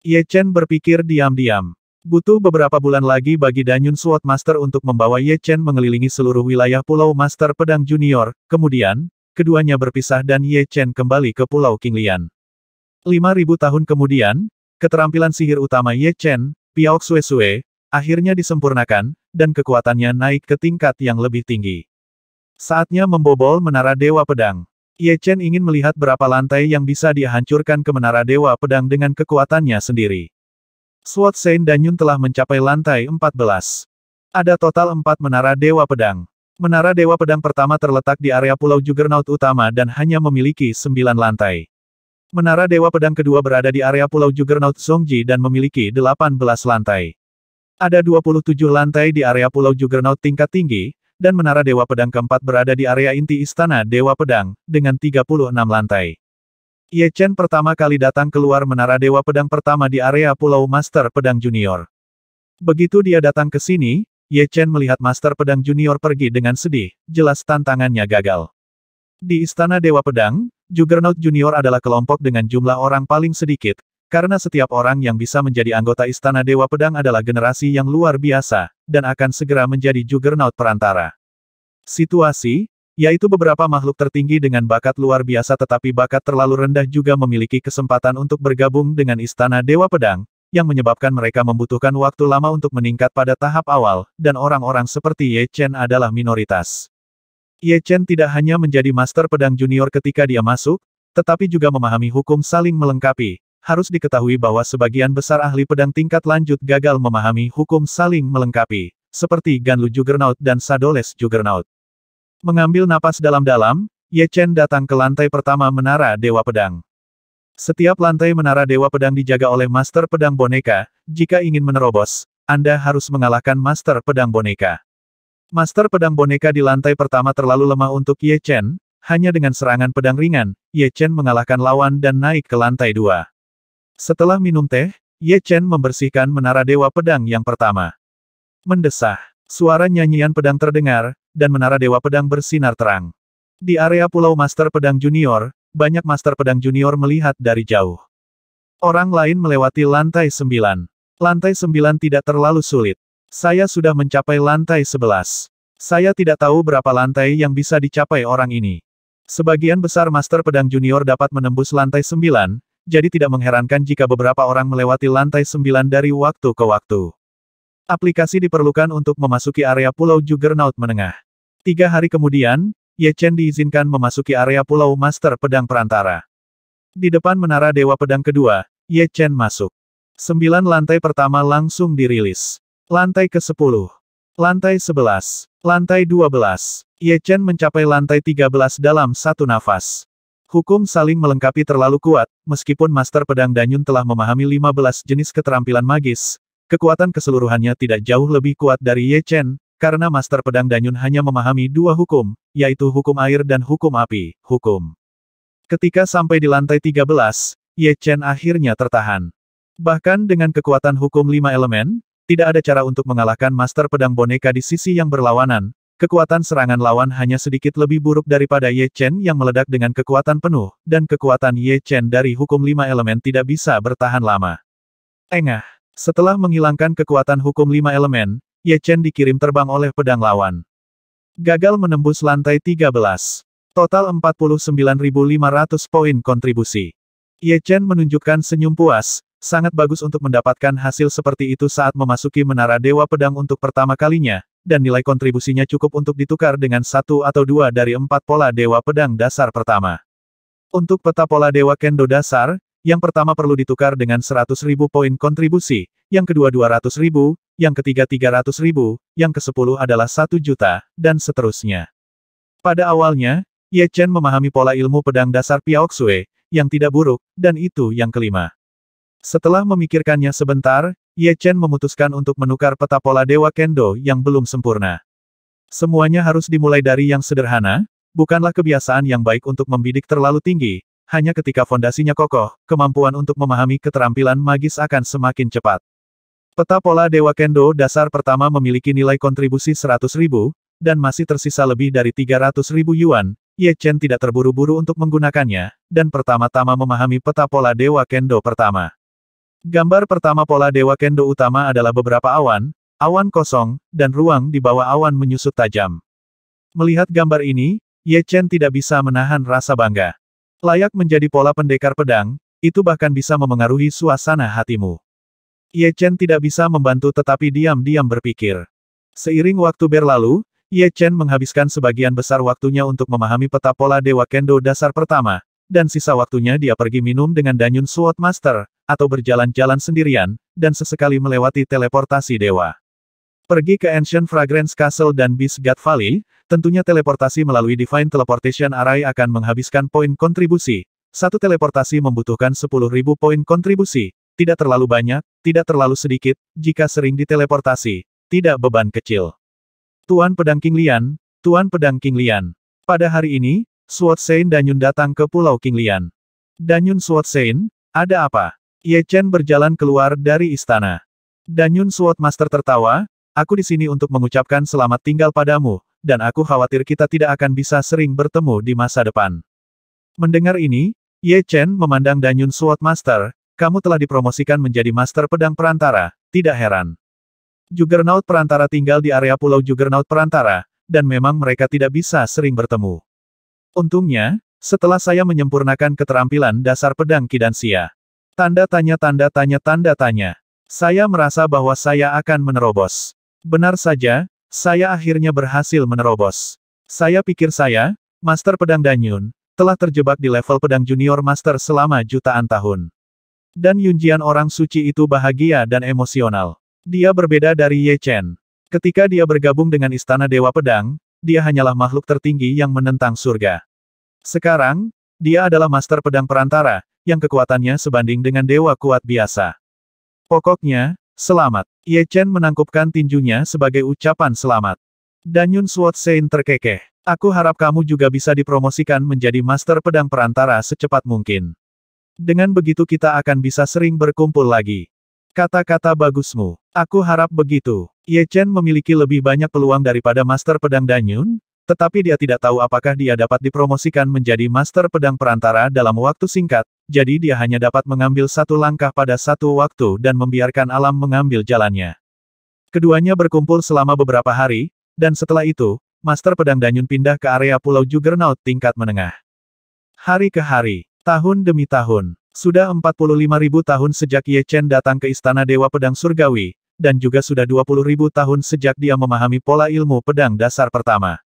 Ye Chen berpikir diam-diam. Butuh beberapa bulan lagi bagi Danyun Sword Master untuk membawa Ye Chen mengelilingi seluruh wilayah Pulau Master Pedang Junior, kemudian, keduanya berpisah dan Ye Chen kembali ke Pulau Qinglian. 5.000 tahun kemudian, keterampilan sihir utama Ye Chen, Piaok Sue Sue, akhirnya disempurnakan, dan kekuatannya naik ke tingkat yang lebih tinggi. Saatnya membobol Menara Dewa Pedang. Ye Chen ingin melihat berapa lantai yang bisa dia hancurkan ke Menara Dewa Pedang dengan kekuatannya sendiri. Sword Sein Danyun telah mencapai lantai 14. Ada total 4 Menara Dewa Pedang. Menara Dewa Pedang pertama terletak di area Pulau Juggernaut utama dan hanya memiliki 9 lantai. Menara Dewa Pedang kedua berada di area Pulau Juggernaut Zongji dan memiliki 18 lantai. Ada 27 lantai di area Pulau Juggernaut tingkat tinggi, dan Menara Dewa Pedang keempat berada di area inti Istana Dewa Pedang, dengan 36 lantai. Ye Chen pertama kali datang keluar Menara Dewa Pedang pertama di area Pulau Master Pedang Junior. Begitu dia datang ke sini, Ye Chen melihat Master Pedang Junior pergi dengan sedih, jelas tantangannya gagal. Di Istana Dewa Pedang, Juggernaut Junior adalah kelompok dengan jumlah orang paling sedikit, karena setiap orang yang bisa menjadi anggota Istana Dewa Pedang adalah generasi yang luar biasa, dan akan segera menjadi Juggernaut perantara. Situasi, yaitu beberapa makhluk tertinggi dengan bakat luar biasa tetapi bakat terlalu rendah juga memiliki kesempatan untuk bergabung dengan Istana Dewa Pedang, yang menyebabkan mereka membutuhkan waktu lama untuk meningkat pada tahap awal, dan orang-orang seperti Ye Chen adalah minoritas. Ye Chen tidak hanya menjadi Master Pedang Junior ketika dia masuk, tetapi juga memahami hukum saling melengkapi. Harus diketahui bahwa sebagian besar ahli pedang tingkat lanjut gagal memahami hukum saling melengkapi, seperti Ganlu Juggernaut dan Sadoles Juggernaut. Mengambil napas dalam-dalam, Ye Chen datang ke lantai pertama Menara Dewa Pedang. Setiap lantai Menara Dewa Pedang dijaga oleh Master Pedang Boneka. Jika ingin menerobos, Anda harus mengalahkan Master Pedang Boneka. Master Pedang Boneka di lantai pertama terlalu lemah untuk Ye Chen, hanya dengan serangan pedang ringan, Ye Chen mengalahkan lawan dan naik ke lantai 2. Setelah minum teh, Ye Chen membersihkan Menara Dewa Pedang yang pertama. Mendesah, suara nyanyian pedang terdengar, dan Menara Dewa Pedang bersinar terang. Di area Pulau Master Pedang Junior, banyak Master Pedang Junior melihat dari jauh. Orang lain melewati lantai 9. Lantai 9 tidak terlalu sulit. Saya sudah mencapai lantai 11. Saya tidak tahu berapa lantai yang bisa dicapai orang ini. Sebagian besar Master Pedang Junior dapat menembus lantai 9, jadi tidak mengherankan jika beberapa orang melewati lantai 9 dari waktu ke waktu. Aplikasi diperlukan untuk memasuki area Pulau Juggernaut Menengah. 3 hari kemudian, Ye Chen diizinkan memasuki area Pulau Master Pedang Perantara. Di depan Menara Dewa Pedang kedua, Ye Chen masuk. 9 lantai pertama langsung dirilis. Lantai ke-10. Lantai 11. Lantai 12. Ye Chen mencapai lantai 13 dalam satu nafas. Hukum saling melengkapi terlalu kuat, meskipun Master Pedang Danyun telah memahami 15 jenis keterampilan magis, kekuatan keseluruhannya tidak jauh lebih kuat dari Ye Chen, karena Master Pedang Danyun hanya memahami 2 hukum, yaitu hukum air dan hukum api, hukum. Ketika sampai di lantai 13, Ye Chen akhirnya tertahan. Bahkan dengan kekuatan hukum 5 elemen, tidak ada cara untuk mengalahkan Master Pedang Boneka di sisi yang berlawanan. Kekuatan serangan lawan hanya sedikit lebih buruk daripada Ye Chen yang meledak dengan kekuatan penuh, dan kekuatan Ye Chen dari hukum 5 elemen tidak bisa bertahan lama. Engah. Setelah menghilangkan kekuatan hukum 5 elemen, Ye Chen dikirim terbang oleh pedang lawan. Gagal menembus lantai 13. Total 49.500 poin kontribusi. Ye Chen menunjukkan senyum puas, sangat bagus untuk mendapatkan hasil seperti itu saat memasuki Menara Dewa Pedang untuk pertama kalinya, dan nilai kontribusinya cukup untuk ditukar dengan 1 atau 2 dari 4 pola Dewa Pedang dasar pertama. Untuk peta pola Dewa Kendo dasar, yang pertama perlu ditukar dengan 100.000 poin kontribusi, yang kedua 200.000, yang ketiga 300.000, yang ke-10 adalah 1 juta, dan seterusnya. Pada awalnya, Ye Chen memahami pola ilmu pedang dasar Piaoxue, yang tidak buruk, dan itu yang kelima. Setelah memikirkannya sebentar, Ye Chen memutuskan untuk menukar peta pola Dewa Kendo yang belum sempurna. Semuanya harus dimulai dari yang sederhana, bukanlah kebiasaan yang baik untuk membidik terlalu tinggi, hanya ketika fondasinya kokoh, kemampuan untuk memahami keterampilan magis akan semakin cepat. Peta pola Dewa Kendo dasar pertama memiliki nilai kontribusi 100.000, dan masih tersisa lebih dari 300.000 yuan. Ye Chen tidak terburu-buru untuk menggunakannya, dan pertama-tama memahami peta pola Dewa Kendo pertama. Gambar pertama pola Dewa Kendo utama adalah beberapa awan, awan kosong, dan ruang di bawah awan menyusut tajam. Melihat gambar ini, Ye Chen tidak bisa menahan rasa bangga. Layak menjadi pola pendekar pedang, itu bahkan bisa memengaruhi suasana hatimu. Ye Chen tidak bisa membantu tetapi diam-diam berpikir. Seiring waktu berlalu, Ye Chen menghabiskan sebagian besar waktunya untuk memahami peta pola Dewa Kendo dasar pertama, dan sisa waktunya dia pergi minum dengan Danyun Sword Master, atau berjalan-jalan sendirian, dan sesekali melewati teleportasi dewa. Pergi ke Ancient Fragrance Castle dan Beast God Valley, tentunya teleportasi melalui Divine Teleportation Array akan menghabiskan poin kontribusi. Satu teleportasi membutuhkan 10.000 poin kontribusi, tidak terlalu banyak, tidak terlalu sedikit, jika sering diteleportasi, tidak beban kecil. Tuan Pedang King Lian, Tuan Pedang King Lian. Pada hari ini, Sword Sein Danyun datang ke Pulau King Lian. Danyun Sword Sein, ada apa? Ye Chen berjalan keluar dari istana. Danyun Sword Master tertawa, aku di sini untuk mengucapkan selamat tinggal padamu, dan aku khawatir kita tidak akan bisa sering bertemu di masa depan. Mendengar ini, Ye Chen memandang Danyun Sword Master, kamu telah dipromosikan menjadi Master Pedang Perantara, tidak heran. Juggernaut Perantara tinggal di area Pulau Juggernaut Perantara, dan memang mereka tidak bisa sering bertemu. Untungnya, setelah saya menyempurnakan keterampilan dasar pedang Kidansia. Tanda tanya tanda tanya tanda tanya. Saya merasa bahwa saya akan menerobos. Benar saja, saya akhirnya berhasil menerobos. Saya pikir saya, Master Pedang Danyun, telah terjebak di level pedang junior master selama jutaan tahun. Dan Yunjian orang suci itu bahagia dan emosional. Dia berbeda dari Ye Chen. Ketika dia bergabung dengan Istana Dewa Pedang, dia hanyalah makhluk tertinggi yang menentang surga. Sekarang, dia adalah Master Pedang Perantara, yang kekuatannya sebanding dengan dewa kuat biasa. Pokoknya, selamat. Ye Chen menangkupkan tinjunya sebagai ucapan selamat. Danyun Sword Sein terkekeh. Aku harap kamu juga bisa dipromosikan menjadi Master Pedang Perantara secepat mungkin. Dengan begitu kita akan bisa sering berkumpul lagi. Kata-kata bagusmu. Aku harap begitu. Ye Chen memiliki lebih banyak peluang daripada Master Pedang Danyun, tetapi dia tidak tahu apakah dia dapat dipromosikan menjadi Master Pedang Perantara dalam waktu singkat, jadi dia hanya dapat mengambil satu langkah pada satu waktu dan membiarkan alam mengambil jalannya. Keduanya berkumpul selama beberapa hari, dan setelah itu, Master Pedang Danyun pindah ke area Pulau Juggernaut tingkat menengah. Hari ke hari, tahun demi tahun, sudah 45.000 tahun sejak Ye Chen datang ke Istana Dewa Pedang Surgawi, dan juga sudah 20.000 tahun sejak dia memahami pola ilmu pedang dasar pertama.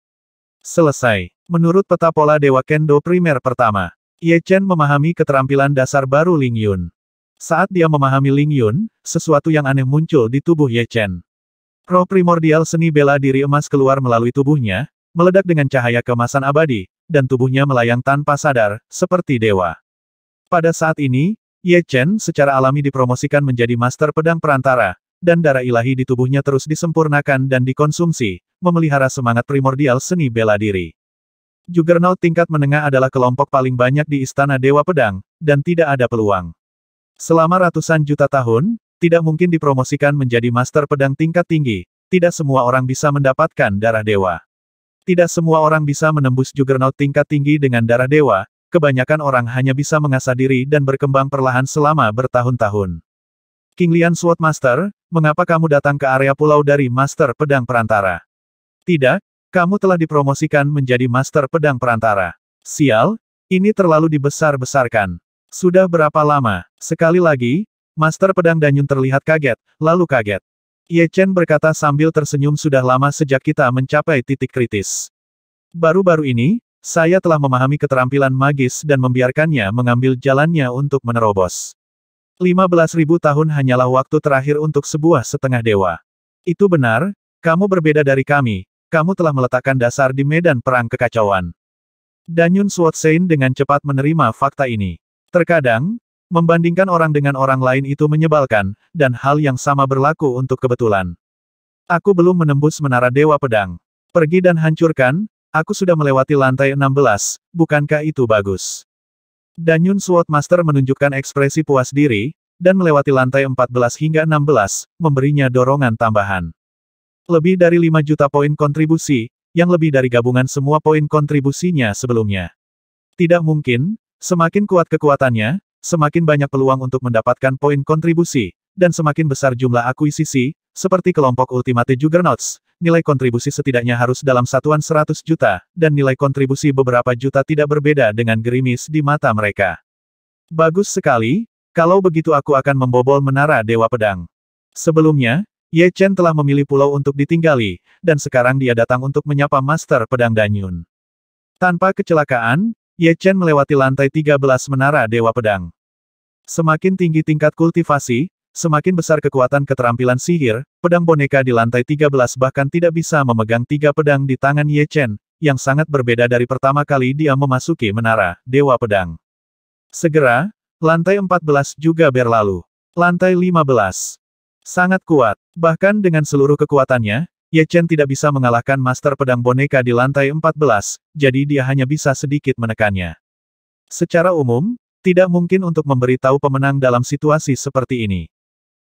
Selesai. Menurut peta pola Dewa Kendo primer pertama, Ye Chen memahami keterampilan dasar baru Ling Yun. Saat dia memahami Ling Yun, sesuatu yang aneh muncul di tubuh Ye Chen. Roh primordial seni bela diri emas keluar melalui tubuhnya, meledak dengan cahaya keemasan abadi, dan tubuhnya melayang tanpa sadar, seperti dewa. Pada saat ini, Ye Chen secara alami dipromosikan menjadi Master Pedang Perantara, dan darah ilahi di tubuhnya terus disempurnakan dan dikonsumsi, memelihara semangat primordial seni bela diri. Juggernaut tingkat menengah adalah kelompok paling banyak di Istana Dewa Pedang, dan tidak ada peluang. Selama ratusan juta tahun, tidak mungkin dipromosikan menjadi master pedang tingkat tinggi. Tidak semua orang bisa mendapatkan darah dewa. Tidak semua orang bisa menembus Juggernaut tingkat tinggi dengan darah dewa. Kebanyakan orang hanya bisa mengasah diri dan berkembang perlahan selama bertahun-tahun. King Lian Swordmaster, mengapa kamu datang ke area pulau dari Master Pedang Perantara? Tidak, kamu telah dipromosikan menjadi Master Pedang Perantara. Sial, ini terlalu dibesar-besarkan. Sudah berapa lama? Sekali lagi, Master Pedang Danyun terlihat kaget, lalu kaget. Ye Chen berkata sambil tersenyum, sudah lama sejak kita mencapai titik kritis. Baru-baru ini, saya telah memahami keterampilan magis dan membiarkannya mengambil jalannya untuk menerobos. 15.000 tahun hanyalah waktu terakhir untuk sebuah setengah dewa. Itu benar, kamu berbeda dari kami, kamu telah meletakkan dasar di medan perang kekacauan. Danyun Swordshain dengan cepat menerima fakta ini. Terkadang, membandingkan orang dengan orang lain itu menyebalkan, dan hal yang sama berlaku untuk kebetulan. Aku belum menembus menara Dewa Pedang. Pergi dan hancurkan, aku sudah melewati lantai 16, bukankah itu bagus? Danyun Swordmaster menunjukkan ekspresi puas diri, dan melewati lantai 14 hingga 16, memberinya dorongan tambahan. Lebih dari 5 juta poin kontribusi, yang lebih dari gabungan semua poin kontribusinya sebelumnya. Tidak mungkin, semakin kuat kekuatannya, semakin banyak peluang untuk mendapatkan poin kontribusi, dan semakin besar jumlah akuisisi, seperti kelompok Ultimate Juggernauts, nilai kontribusi setidaknya harus dalam satuan 100 juta, dan nilai kontribusi beberapa juta tidak berbeda dengan gerimis di mata mereka. Bagus sekali, kalau begitu aku akan membobol menara Dewa Pedang. Sebelumnya, Ye Chen telah memilih pulau untuk ditinggali, dan sekarang dia datang untuk menyapa Master Pedang Danyun. Tanpa kecelakaan, Ye Chen melewati lantai 13 menara Dewa Pedang. Semakin tinggi tingkat kultivasi, semakin besar kekuatan keterampilan sihir, pedang boneka di lantai 13 bahkan tidak bisa memegang 3 pedang di tangan Ye Chen, yang sangat berbeda dari pertama kali dia memasuki menara Dewa Pedang. Segera, lantai 14 juga berlalu. Lantai 15. Sangat kuat. Bahkan dengan seluruh kekuatannya, Ye Chen tidak bisa mengalahkan Master Pedang Boneka di lantai 14, jadi dia hanya bisa sedikit menekannya. Secara umum, tidak mungkin untuk memberitahu pemenang dalam situasi seperti ini.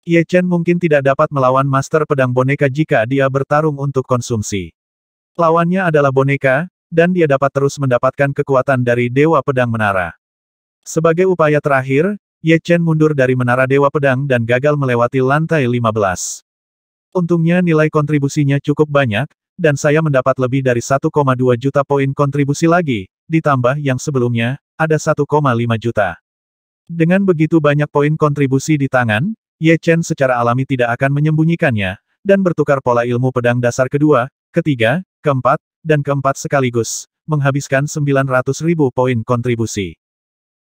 Ye Chen mungkin tidak dapat melawan Master Pedang Boneka jika dia bertarung untuk konsumsi. Lawannya adalah boneka, dan dia dapat terus mendapatkan kekuatan dari Dewa Pedang Menara. Sebagai upaya terakhir, Ye Chen mundur dari Menara Dewa Pedang dan gagal melewati lantai 15. Untungnya nilai kontribusinya cukup banyak, dan saya mendapat lebih dari 1,2 juta poin kontribusi lagi, ditambah yang sebelumnya, ada 1,5 juta. Dengan begitu banyak poin kontribusi di tangan, Ye Chen secara alami tidak akan menyembunyikannya, dan bertukar pola ilmu pedang dasar kedua, ketiga, keempat, dan keempat sekaligus, menghabiskan 900.000 poin kontribusi.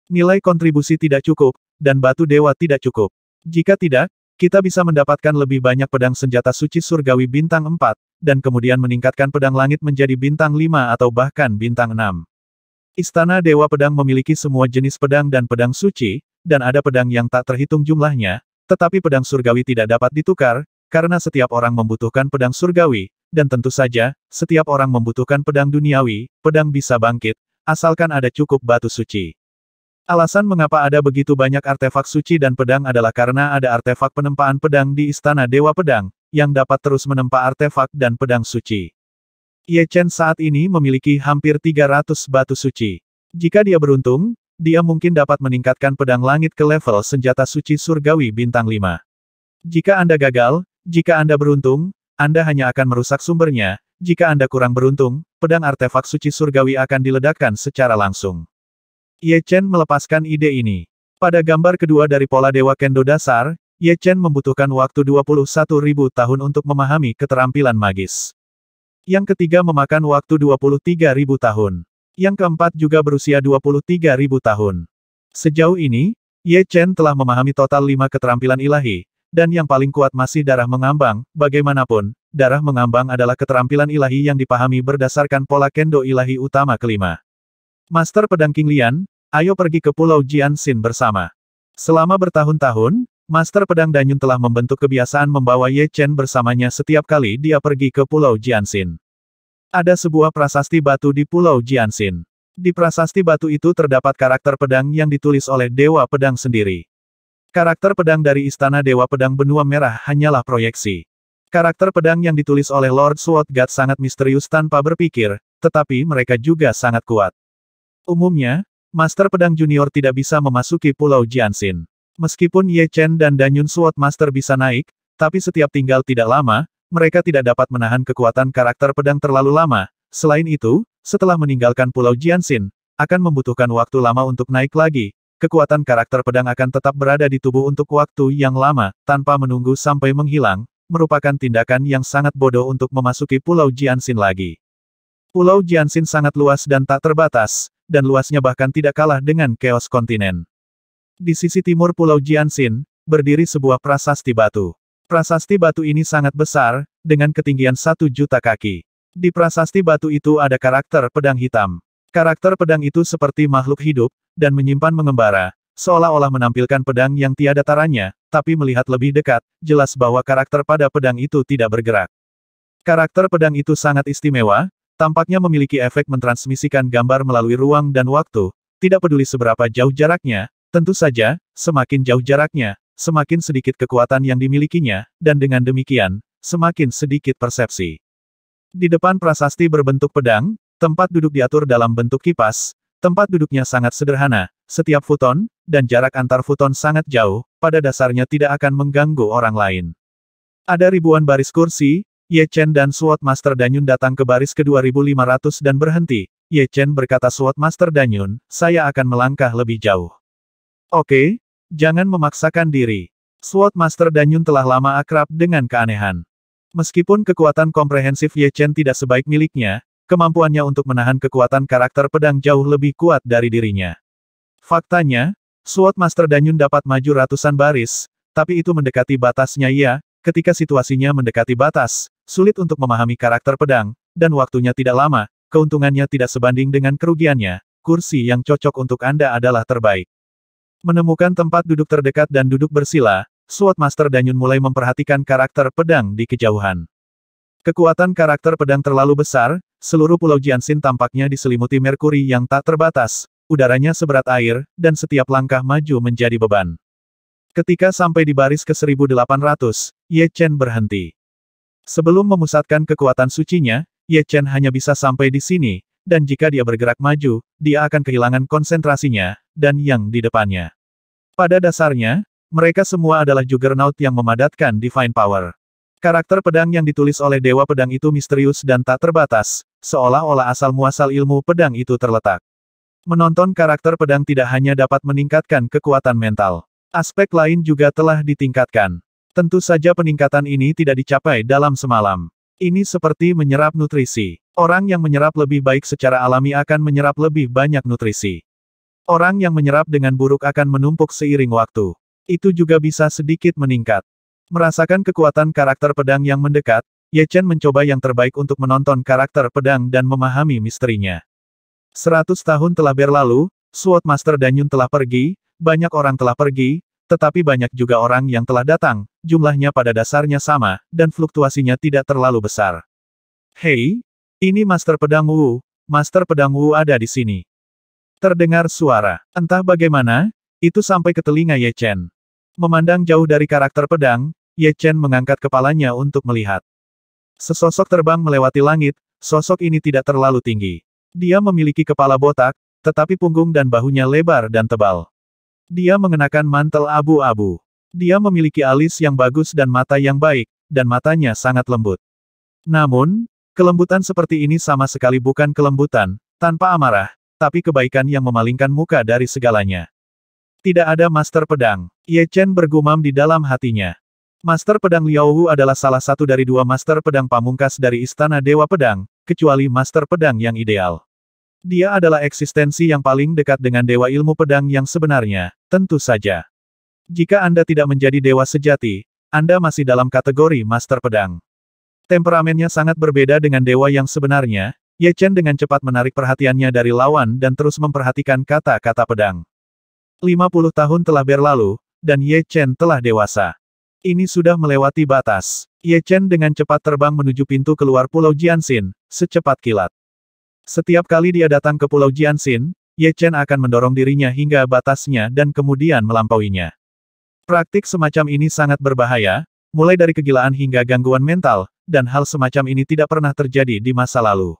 Nilai kontribusi tidak cukup, dan batu dewa tidak cukup. Jika tidak, kita bisa mendapatkan lebih banyak pedang senjata suci surgawi bintang 4, dan kemudian meningkatkan pedang langit menjadi bintang 5 atau bahkan bintang 6. Istana Dewa Pedang memiliki semua jenis pedang dan pedang suci, dan ada pedang yang tak terhitung jumlahnya, tetapi pedang surgawi tidak dapat ditukar, karena setiap orang membutuhkan pedang surgawi, dan tentu saja, setiap orang membutuhkan pedang duniawi, pedang bisa bangkit, asalkan ada cukup batu suci. Alasan mengapa ada begitu banyak artefak suci dan pedang adalah karena ada artefak penempaan pedang di Istana Dewa Pedang, yang dapat terus menempa artefak dan pedang suci. Ye Chen saat ini memiliki hampir 300 batu suci. Jika dia beruntung, dia mungkin dapat meningkatkan pedang langit ke level senjata suci surgawi bintang 5. Jika Anda gagal, jika Anda beruntung, Anda hanya akan merusak sumbernya, jika Anda kurang beruntung, pedang artefak suci surgawi akan diledakkan secara langsung. Ye Chen melepaskan ide ini. Pada gambar kedua dari pola Dewa Kendo dasar, Ye Chen membutuhkan waktu 21.000 tahun untuk memahami keterampilan magis. Yang ketiga memakan waktu 23.000 tahun. Yang keempat juga berusia 23.000 tahun. Sejauh ini, Ye Chen telah memahami total 5 keterampilan ilahi, dan yang paling kuat masih darah mengambang. Bagaimanapun, darah mengambang adalah keterampilan ilahi yang dipahami berdasarkan pola Kendo ilahi utama kelima. Master Pedang King Lian, ayo pergi ke Pulau Jianxin bersama. Selama bertahun-tahun, Master Pedang Danyun telah membentuk kebiasaan membawa Ye Chen bersamanya setiap kali dia pergi ke Pulau Jianxin. Ada sebuah prasasti batu di Pulau Jianxin. Di prasasti batu itu terdapat karakter pedang yang ditulis oleh Dewa Pedang sendiri. Karakter pedang dari Istana Dewa Pedang Benua Merah hanyalah proyeksi. Karakter pedang yang ditulis oleh Lord Sword God sangat misterius tanpa berpikir, tetapi mereka juga sangat kuat. Umumnya, Master Pedang Junior tidak bisa memasuki Pulau Jianxin. Meskipun Ye Chen dan Danyun Sword Master bisa naik, tapi setiap tinggal tidak lama, mereka tidak dapat menahan kekuatan karakter pedang terlalu lama. Selain itu, setelah meninggalkan Pulau Jianxin, akan membutuhkan waktu lama untuk naik lagi. Kekuatan karakter pedang akan tetap berada di tubuh untuk waktu yang lama, tanpa menunggu sampai menghilang, merupakan tindakan yang sangat bodoh untuk memasuki Pulau Jianxin lagi. Pulau Jianxin sangat luas dan tak terbatas, dan luasnya bahkan tidak kalah dengan Chaos Kontinen. Di sisi timur Pulau Jianxin, berdiri sebuah prasasti batu. Prasasti batu ini sangat besar, dengan ketinggian 1.000.000 kaki. Di prasasti batu itu ada karakter pedang hitam. Karakter pedang itu seperti makhluk hidup, dan menyimpan mengembara, seolah-olah menampilkan pedang yang tiada taranya, tapi melihat lebih dekat, jelas bahwa karakter pada pedang itu tidak bergerak. Karakter pedang itu sangat istimewa, tampaknya memiliki efek mentransmisikan gambar melalui ruang dan waktu, tidak peduli seberapa jauh jaraknya, tentu saja, semakin jauh jaraknya, semakin sedikit kekuatan yang dimilikinya, dan dengan demikian, semakin sedikit persepsi. Di depan prasasti berbentuk pedang, tempat duduk diatur dalam bentuk kipas. Tempat duduknya sangat sederhana, setiap futon, dan jarak antar futon sangat jauh, pada dasarnya tidak akan mengganggu orang lain. Ada ribuan baris kursi, Ye Chen dan Sword Master Danyun datang ke baris ke-2500 dan berhenti. Ye Chen berkata Sword Master Danyun, saya akan melangkah lebih jauh. Oke, jangan memaksakan diri. Sword Master Danyun telah lama akrab dengan keanehan. Meskipun kekuatan komprehensif Ye Chen tidak sebaik miliknya, kemampuannya untuk menahan kekuatan karakter pedang jauh lebih kuat dari dirinya. Faktanya, Sword Master Danyun dapat maju ratusan baris, tapi itu mendekati batasnya ia, ketika situasinya mendekati batas, sulit untuk memahami karakter pedang, dan waktunya tidak lama, keuntungannya tidak sebanding dengan kerugiannya, kursi yang cocok untuk Anda adalah terbaik. Menemukan tempat duduk terdekat dan duduk bersila, Sword Master Danyun mulai memperhatikan karakter pedang di kejauhan. Kekuatan karakter pedang terlalu besar, seluruh Pulau Jianxin tampaknya diselimuti merkuri yang tak terbatas, udaranya seberat air, dan setiap langkah maju menjadi beban. Ketika sampai di baris ke-1800, Ye Chen berhenti. Sebelum memusatkan kekuatan sucinya, Ye Chen hanya bisa sampai di sini, dan jika dia bergerak maju, dia akan kehilangan konsentrasinya, dan yang di depannya. Pada dasarnya, mereka semua adalah Juggernaut yang memadatkan Divine Power. Karakter pedang yang ditulis oleh Dewa Pedang itu misterius dan tak terbatas, seolah-olah asal-muasal ilmu pedang itu terletak. Menonton karakter pedang tidak hanya dapat meningkatkan kekuatan mental. Aspek lain juga telah ditingkatkan. Tentu saja peningkatan ini tidak dicapai dalam semalam. Ini seperti menyerap nutrisi. Orang yang menyerap lebih baik secara alami akan menyerap lebih banyak nutrisi. Orang yang menyerap dengan buruk akan menumpuk seiring waktu. Itu juga bisa sedikit meningkat. Merasakan kekuatan karakter pedang yang mendekat, Ye Chen mencoba yang terbaik untuk menonton karakter pedang dan memahami misterinya. 100 tahun telah berlalu, Sword Master Danyun telah pergi, banyak orang telah pergi, tetapi banyak juga orang yang telah datang, jumlahnya pada dasarnya sama, dan fluktuasinya tidak terlalu besar. Hei, ini Master Pedang Wu, Master Pedang Wu ada di sini. Terdengar suara, entah bagaimana, itu sampai ke telinga Ye Chen. Memandang jauh dari karakter pedang, Ye Chen mengangkat kepalanya untuk melihat. Sesosok terbang melewati langit, sosok ini tidak terlalu tinggi. Dia memiliki kepala botak, tetapi punggung dan bahunya lebar dan tebal. Dia mengenakan mantel abu-abu. Dia memiliki alis yang bagus dan mata yang baik, dan matanya sangat lembut. Namun, kelembutan seperti ini sama sekali bukan kelembutan, tanpa amarah, tapi kebaikan yang memalingkan muka dari segalanya. Tidak ada Master Pedang. Ye Chen bergumam di dalam hatinya. Master Pedang Liao Wu adalah salah satu dari dua Master Pedang pamungkas dari Istana Dewa Pedang, kecuali Master Pedang yang ideal. Dia adalah eksistensi yang paling dekat dengan Dewa Ilmu Pedang yang sebenarnya, tentu saja. Jika Anda tidak menjadi Dewa Sejati, Anda masih dalam kategori Master Pedang. Temperamennya sangat berbeda dengan Dewa yang sebenarnya, Ye Chen dengan cepat menarik perhatiannya dari lawan dan terus memperhatikan kata-kata pedang. 50 tahun telah berlalu, dan Ye Chen telah dewasa. Ini sudah melewati batas. Ye Chen dengan cepat terbang menuju pintu keluar Pulau Jianxin, secepat kilat. Setiap kali dia datang ke Pulau Jianxin, Ye Chen akan mendorong dirinya hingga batasnya dan kemudian melampauinya. Praktik semacam ini sangat berbahaya, mulai dari kegilaan hingga gangguan mental, dan hal semacam ini tidak pernah terjadi di masa lalu.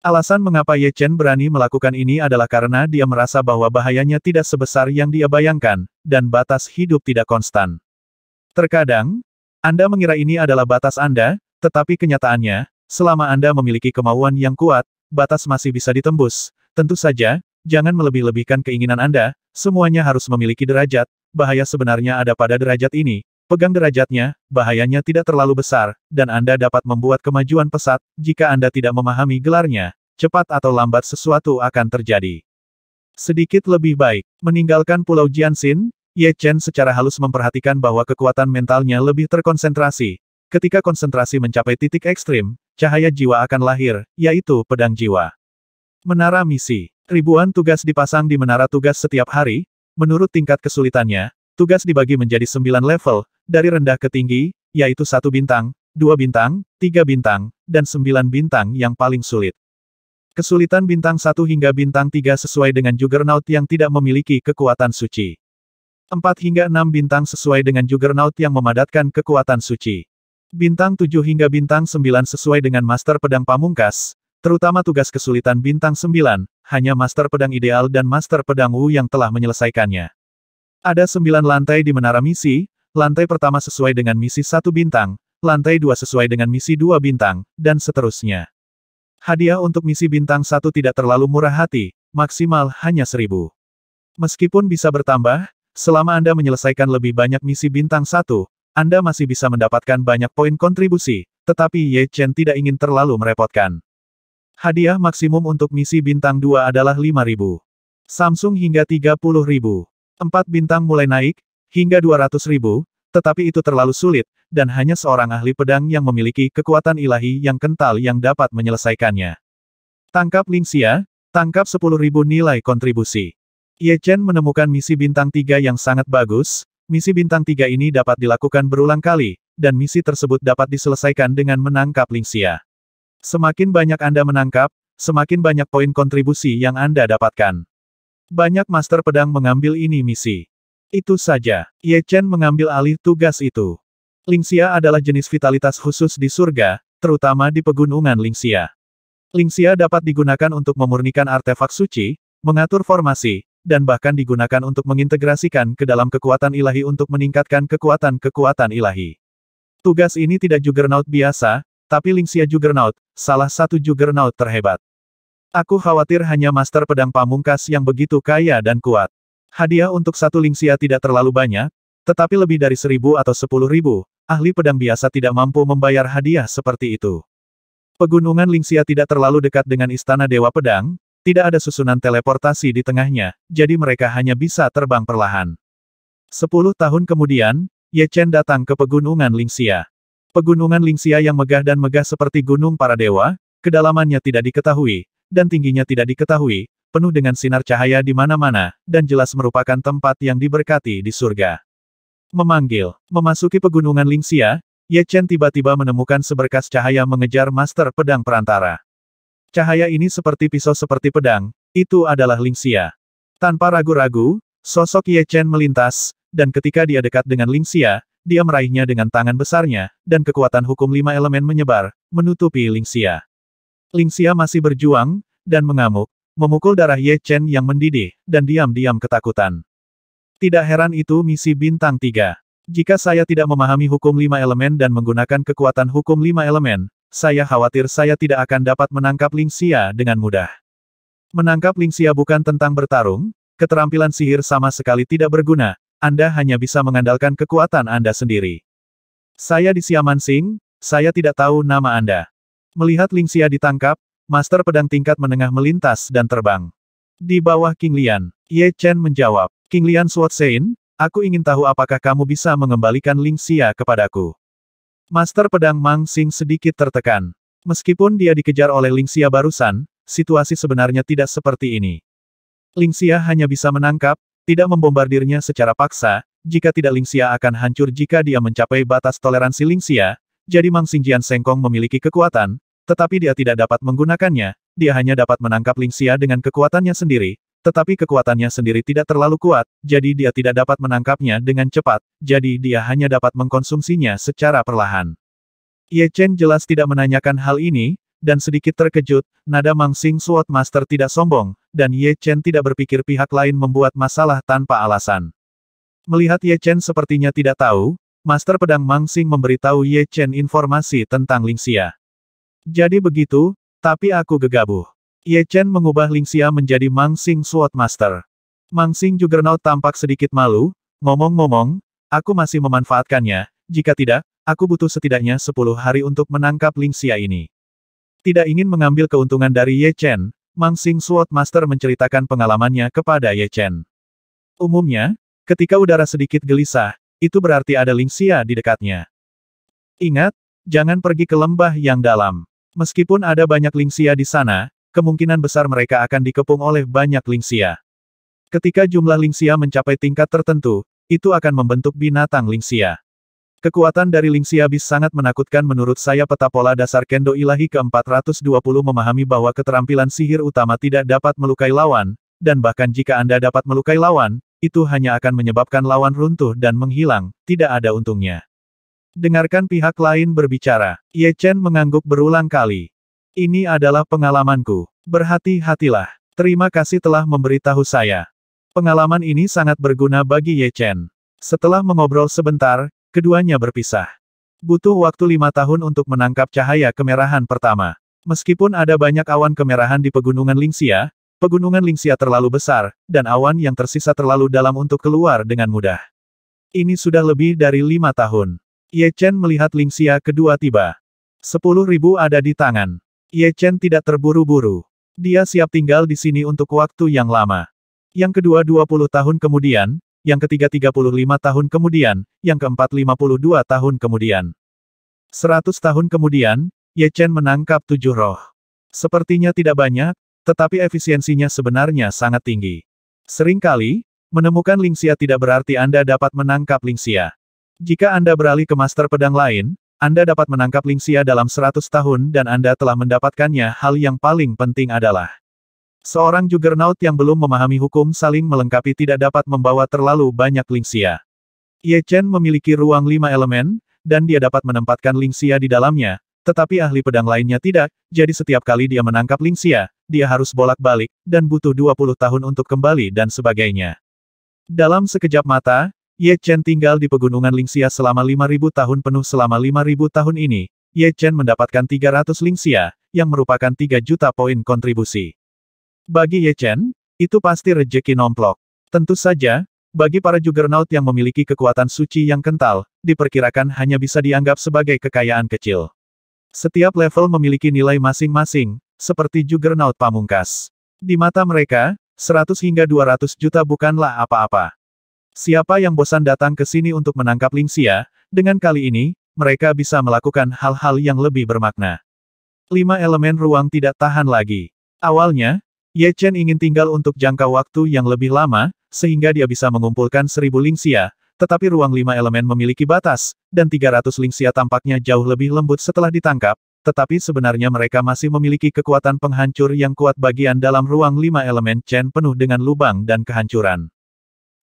Alasan mengapa Ye Chen berani melakukan ini adalah karena dia merasa bahwa bahayanya tidak sebesar yang dia bayangkan, dan batas hidup tidak konstan. Terkadang, Anda mengira ini adalah batas Anda, tetapi kenyataannya, selama Anda memiliki kemauan yang kuat, batas masih bisa ditembus. Tentu saja, jangan melebih-lebihkan keinginan Anda, semuanya harus memiliki derajat. Bahaya sebenarnya ada pada derajat ini. Pegang derajatnya, bahayanya tidak terlalu besar, dan Anda dapat membuat kemajuan pesat. Jika Anda tidak memahami gelarnya, cepat atau lambat sesuatu akan terjadi. Sedikit lebih baik, meninggalkan Pulau Jianxin, Ye Chen secara halus memperhatikan bahwa kekuatan mentalnya lebih terkonsentrasi. Ketika konsentrasi mencapai titik ekstrim, cahaya jiwa akan lahir, yaitu pedang jiwa. Menara misi. Ribuan tugas dipasang di menara tugas setiap hari. Menurut tingkat kesulitannya, tugas dibagi menjadi 9 level, dari rendah ke tinggi, yaitu 1 bintang, 2 bintang, 3 bintang, dan 9 bintang yang paling sulit. Kesulitan bintang 1 hingga bintang 3 sesuai dengan Juggernaut yang tidak memiliki kekuatan suci. 4 hingga 6 bintang sesuai dengan Juggernaut yang memadatkan kekuatan suci. Bintang 7 hingga bintang 9 sesuai dengan Master Pedang Pamungkas, terutama tugas kesulitan bintang 9, hanya Master Pedang Ideal dan Master Pedang Wu yang telah menyelesaikannya. Ada 9 lantai di menara misi, lantai pertama sesuai dengan misi 1 bintang, lantai 2 sesuai dengan misi 2 bintang, dan seterusnya. Hadiah untuk misi bintang 1 tidak terlalu murah hati, maksimal hanya 1000. Meskipun bisa bertambah, selama Anda menyelesaikan lebih banyak misi bintang 1, Anda masih bisa mendapatkan banyak poin kontribusi, tetapi Ye Chen tidak ingin terlalu merepotkan. Hadiah maksimum untuk misi bintang 2 adalah 5.000. Samsung hingga 30.000. 4 bintang mulai naik, hingga 200.000, tetapi itu terlalu sulit, dan hanya seorang ahli pedang yang memiliki kekuatan ilahi yang kental yang dapat menyelesaikannya. Tangkap Lingxia, tangkap 10.000 nilai kontribusi. Ye Chen menemukan misi bintang 3 yang sangat bagus. Misi bintang 3 ini dapat dilakukan berulang kali, dan misi tersebut dapat diselesaikan dengan menangkap Lingxia. Semakin banyak Anda menangkap, semakin banyak poin kontribusi yang Anda dapatkan. Banyak master pedang mengambil ini misi. Itu saja, Ye Chen mengambil alih tugas itu. Lingxia adalah jenis vitalitas khusus di surga, terutama di pegunungan Lingxia. Lingxia dapat digunakan untuk memurnikan artefak suci, mengatur formasi, dan bahkan digunakan untuk mengintegrasikan ke dalam kekuatan ilahi untuk meningkatkan kekuatan-kekuatan ilahi. Tugas ini tidak Juggernaut biasa, tapi Lingxia Juggernaut, salah satu Juggernaut terhebat. Aku khawatir hanya Master Pedang Pamungkas yang begitu kaya dan kuat. Hadiah untuk satu Lingxia tidak terlalu banyak, tetapi lebih dari 1000 atau 10.000, ahli pedang biasa tidak mampu membayar hadiah seperti itu. Pegunungan Lingxia tidak terlalu dekat dengan Istana Dewa Pedang, tidak ada susunan teleportasi di tengahnya, jadi mereka hanya bisa terbang perlahan. 10 tahun kemudian, Ye Chen datang ke Pegunungan Lingxia. Pegunungan Lingxia yang megah dan megah seperti gunung para dewa, kedalamannya tidak diketahui, dan tingginya tidak diketahui, penuh dengan sinar cahaya di mana-mana, dan jelas merupakan tempat yang diberkati di surga. Memasuki Pegunungan Lingxia, Ye Chen tiba-tiba menemukan seberkas cahaya mengejar Master Pedang Perantara. Cahaya ini seperti pisau seperti pedang, itu adalah Lingxia. Tanpa ragu-ragu, sosok Ye Chen melintas, dan ketika dia dekat dengan Lingxia, dia meraihnya dengan tangan besarnya, dan kekuatan hukum 5 elemen menyebar, menutupi Lingxia. Lingxia masih berjuang, dan mengamuk, memukul darah Ye Chen yang mendidih, dan diam-diam ketakutan. Tidak heran itu misi bintang 3. Jika saya tidak memahami hukum 5 elemen dan menggunakan kekuatan hukum 5 elemen, saya khawatir saya tidak akan dapat menangkap Lingxia dengan mudah. Menangkap Lingxia bukan tentang bertarung, keterampilan sihir sama sekali tidak berguna, Anda hanya bisa mengandalkan kekuatan Anda sendiri. Saya di Xiamansing, saya tidak tahu nama Anda. Melihat Lingxia ditangkap, Master Pedang tingkat menengah melintas dan terbang. Di bawah King Lian, Ye Chen menjawab, King Lian Swordshain, aku ingin tahu apakah kamu bisa mengembalikan Lingxia kepadaku. Master Pedang Mang Xing sedikit tertekan. Meskipun dia dikejar oleh Lingxia barusan, situasi sebenarnya tidak seperti ini. Lingxia hanya bisa menangkap, tidak membombardirnya secara paksa, jika tidak Lingxia akan hancur jika dia mencapai batas toleransi Lingxia, jadi Mang Xing Jian Sengkong memiliki kekuatan, tetapi dia tidak dapat menggunakannya, dia hanya dapat menangkap Lingxia dengan kekuatannya sendiri, tetapi kekuatannya sendiri tidak terlalu kuat, jadi dia tidak dapat menangkapnya dengan cepat, jadi dia hanya dapat mengkonsumsinya secara perlahan. Ye Chen jelas tidak menanyakan hal ini, dan sedikit terkejut, nada Mangsing Sword Master tidak sombong, dan Ye Chen tidak berpikir pihak lain membuat masalah tanpa alasan. Melihat Ye Chen sepertinya tidak tahu, Master Pedang Mangsing memberitahu Ye Chen informasi tentang Lingxia. Jadi begitu, tapi aku gegabah. Ye Chen mengubah Lingxia menjadi Mangsing Sword Master. Mangsing Juggernaut tampak sedikit malu, ngomong-ngomong, aku masih memanfaatkannya, jika tidak, aku butuh setidaknya 10 hari untuk menangkap Lingxia ini. Tidak ingin mengambil keuntungan dari Ye Chen, Mangsing Sword Master menceritakan pengalamannya kepada Ye Chen. Umumnya, ketika udara sedikit gelisah, itu berarti ada Lingxia di dekatnya. Ingat, jangan pergi ke lembah yang dalam. Meskipun ada banyak Lingxia di sana, kemungkinan besar mereka akan dikepung oleh banyak Lingxia. Ketika jumlah Lingxia mencapai tingkat tertentu, itu akan membentuk binatang Lingxia. Kekuatan dari Lingxia bis sangat menakutkan menurut saya. Peta pola dasar Kendo Ilahi ke-420 memahami bahwa keterampilan sihir utama tidak dapat melukai lawan, dan bahkan jika Anda dapat melukai lawan, itu hanya akan menyebabkan lawan runtuh dan menghilang, tidak ada untungnya. Dengarkan pihak lain berbicara. Ye Chen mengangguk berulang kali. Ini adalah pengalamanku. Berhati-hatilah. Terima kasih telah memberitahu saya. Pengalaman ini sangat berguna bagi Ye Chen. Setelah mengobrol sebentar, keduanya berpisah. Butuh waktu 5 tahun untuk menangkap cahaya kemerahan pertama. Meskipun ada banyak awan kemerahan di pegunungan Lingxia, pegunungan Lingxia terlalu besar, dan awan yang tersisa terlalu dalam untuk keluar dengan mudah. Ini sudah lebih dari 5 tahun. Ye Chen melihat Lingxia kedua tiba. 10.000 ada di tangan. Ye Chen tidak terburu-buru. Dia siap tinggal di sini untuk waktu yang lama. Yang kedua 20 tahun kemudian, yang ketiga 35 tahun kemudian, yang keempat 52 tahun kemudian. 100 tahun kemudian, Ye Chen menangkap 7 roh. Sepertinya tidak banyak, tetapi efisiensinya sebenarnya sangat tinggi. Seringkali, menemukan Lingxia tidak berarti Anda dapat menangkap Lingxia. Jika Anda beralih ke master pedang lain, Anda dapat menangkap Lingxia dalam 100 tahun dan Anda telah mendapatkannya. Hal yang paling penting adalah seorang Juggernaut yang belum memahami hukum saling melengkapi tidak dapat membawa terlalu banyak Lingxia. Ye Chen memiliki ruang 5 elemen, dan dia dapat menempatkan Lingxia di dalamnya, tetapi ahli pedang lainnya tidak, jadi setiap kali dia menangkap Lingxia, dia harus bolak-balik, dan butuh 20 tahun untuk kembali dan sebagainya. Dalam sekejap mata, Ye Chen tinggal di pegunungan Lingxia selama 5.000 tahun penuh. Selama 5.000 tahun ini, Ye Chen mendapatkan 300 Lingxia, yang merupakan 3 juta poin kontribusi. Bagi Ye Chen, itu pasti rejeki nomplok. Tentu saja, bagi para Juggernaut yang memiliki kekuatan suci yang kental, diperkirakan hanya bisa dianggap sebagai kekayaan kecil. Setiap level memiliki nilai masing-masing, seperti Juggernaut pamungkas. Di mata mereka, 100 hingga 200 juta bukanlah apa-apa. Siapa yang bosan datang ke sini untuk menangkap Lingxia, dengan kali ini, mereka bisa melakukan hal-hal yang lebih bermakna. 5 elemen ruang tidak tahan lagi. Awalnya, Ye Chen ingin tinggal untuk jangka waktu yang lebih lama, sehingga dia bisa mengumpulkan 1000 Lingxia, tetapi ruang 5 elemen memiliki batas, dan 300 Lingxia tampaknya jauh lebih lembut setelah ditangkap, tetapi sebenarnya mereka masih memiliki kekuatan penghancur yang kuat. Bagian dalam ruang 5 elemen Chen penuh dengan lubang dan kehancuran.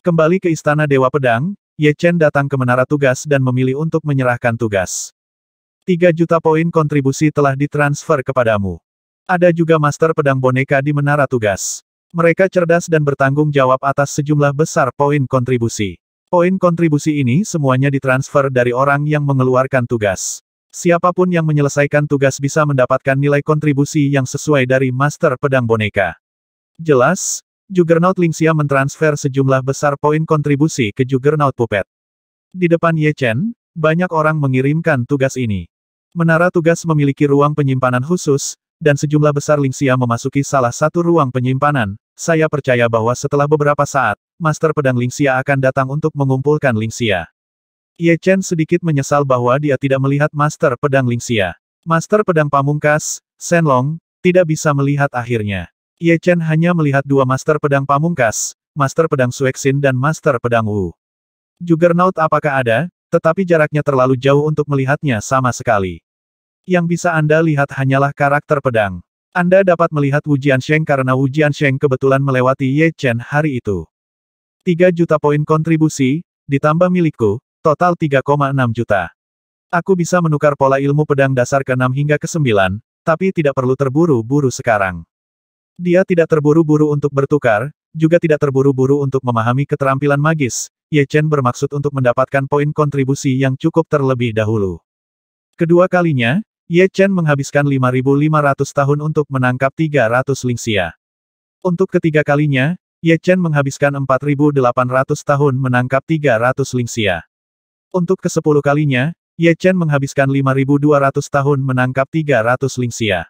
Kembali ke Istana Dewa Pedang, Ye Chen datang ke Menara Tugas dan memilih untuk menyerahkan tugas. 3 juta poin kontribusi telah ditransfer kepadamu. Ada juga Master Pedang Boneka di Menara Tugas. Mereka cerdas dan bertanggung jawab atas sejumlah besar poin kontribusi. Poin kontribusi ini semuanya ditransfer dari orang yang mengeluarkan tugas. Siapapun yang menyelesaikan tugas bisa mendapatkan nilai kontribusi yang sesuai dari Master Pedang Boneka. Jelas, Juggernaut Lingxia mentransfer sejumlah besar poin kontribusi ke Juggernaut Puppet. Di depan Ye Chen, banyak orang mengirimkan tugas ini. Menara Tugas memiliki ruang penyimpanan khusus, dan sejumlah besar Lingxia memasuki salah satu ruang penyimpanan. Saya percaya bahwa setelah beberapa saat, Master Pedang Lingxia akan datang untuk mengumpulkan Lingxia. Ye Chen sedikit menyesal bahwa dia tidak melihat Master Pedang Lingxia. Master Pedang Pamungkas, Shenlong, tidak bisa melihat akhirnya. Ye Chen hanya melihat 2 Master Pedang Pamungkas, Master Pedang Suexin dan Master Pedang Wu. Juggernaut apakah ada, tetapi jaraknya terlalu jauh untuk melihatnya sama sekali. Yang bisa Anda lihat hanyalah karakter pedang. Anda dapat melihat Wu Jiansheng karena Wu Jiansheng kebetulan melewati Ye Chen hari itu. 3 juta poin kontribusi, ditambah milikku, total 3,6 juta. Aku bisa menukar pola ilmu pedang dasar ke-6 hingga ke-9, tapi tidak perlu terburu-buru sekarang. Dia tidak terburu-buru untuk bertukar, juga tidak terburu-buru untuk memahami keterampilan magis. Ye Chen bermaksud untuk mendapatkan poin kontribusi yang cukup terlebih dahulu. Kedua kalinya, Ye Chen menghabiskan 5.500 tahun untuk menangkap 300 Lingxia. Untuk ketiga kalinya, Ye Chen menghabiskan 4.800 tahun menangkap 300 Lingxia. Untuk ke-10 kalinya, Ye Chen menghabiskan 5.200 tahun menangkap 300 Lingxia.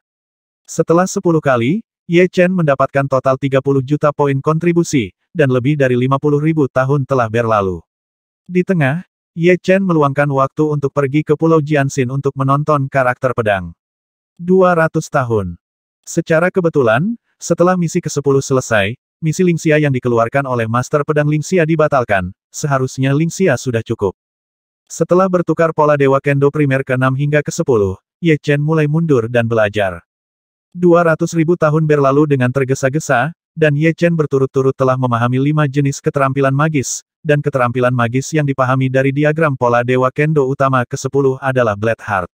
Setelah 10 kali, Ye Chen mendapatkan total 30 juta poin kontribusi, dan lebih dari 50.000 tahun telah berlalu. Di tengah, Ye Chen meluangkan waktu untuk pergi ke Pulau Jianxin untuk menonton karakter pedang. 200 tahun. Secara kebetulan, setelah misi ke-10 selesai, misi Lingxia yang dikeluarkan oleh Master Pedang Lingxia dibatalkan, seharusnya Lingxia sudah cukup. Setelah bertukar pola Dewa Kendo primer ke-6 hingga ke-10, Ye Chen mulai mundur dan belajar. 200.000 tahun berlalu dengan tergesa-gesa, dan Ye Chen berturut-turut telah memahami 5 jenis keterampilan magis, dan keterampilan magis yang dipahami dari diagram pola Dewa Kendo utama ke-10 adalah Blade Heart.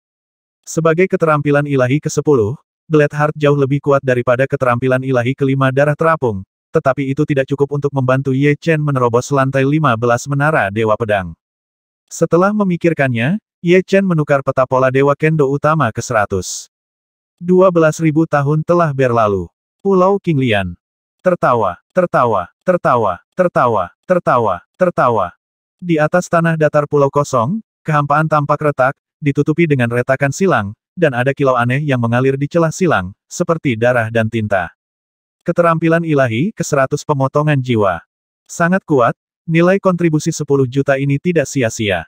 Sebagai keterampilan ilahi ke-10, Blade Heart jauh lebih kuat daripada keterampilan ilahi ke-5 Darah Terapung, tetapi itu tidak cukup untuk membantu Ye Chen menerobos lantai 15 menara Dewa Pedang. Setelah memikirkannya, Ye Chen menukar peta pola Dewa Kendo utama ke-100. 12.000 tahun telah berlalu. Pulau Qinglian. Tertawa, tertawa, tertawa, tertawa, tertawa, tertawa. Di atas tanah datar pulau kosong, kehampaan tampak retak, ditutupi dengan retakan silang, dan ada kilau aneh yang mengalir di celah silang, seperti darah dan tinta. Keterampilan ilahi ke-100 pemotongan jiwa. Sangat kuat, nilai kontribusi 10 juta ini tidak sia-sia.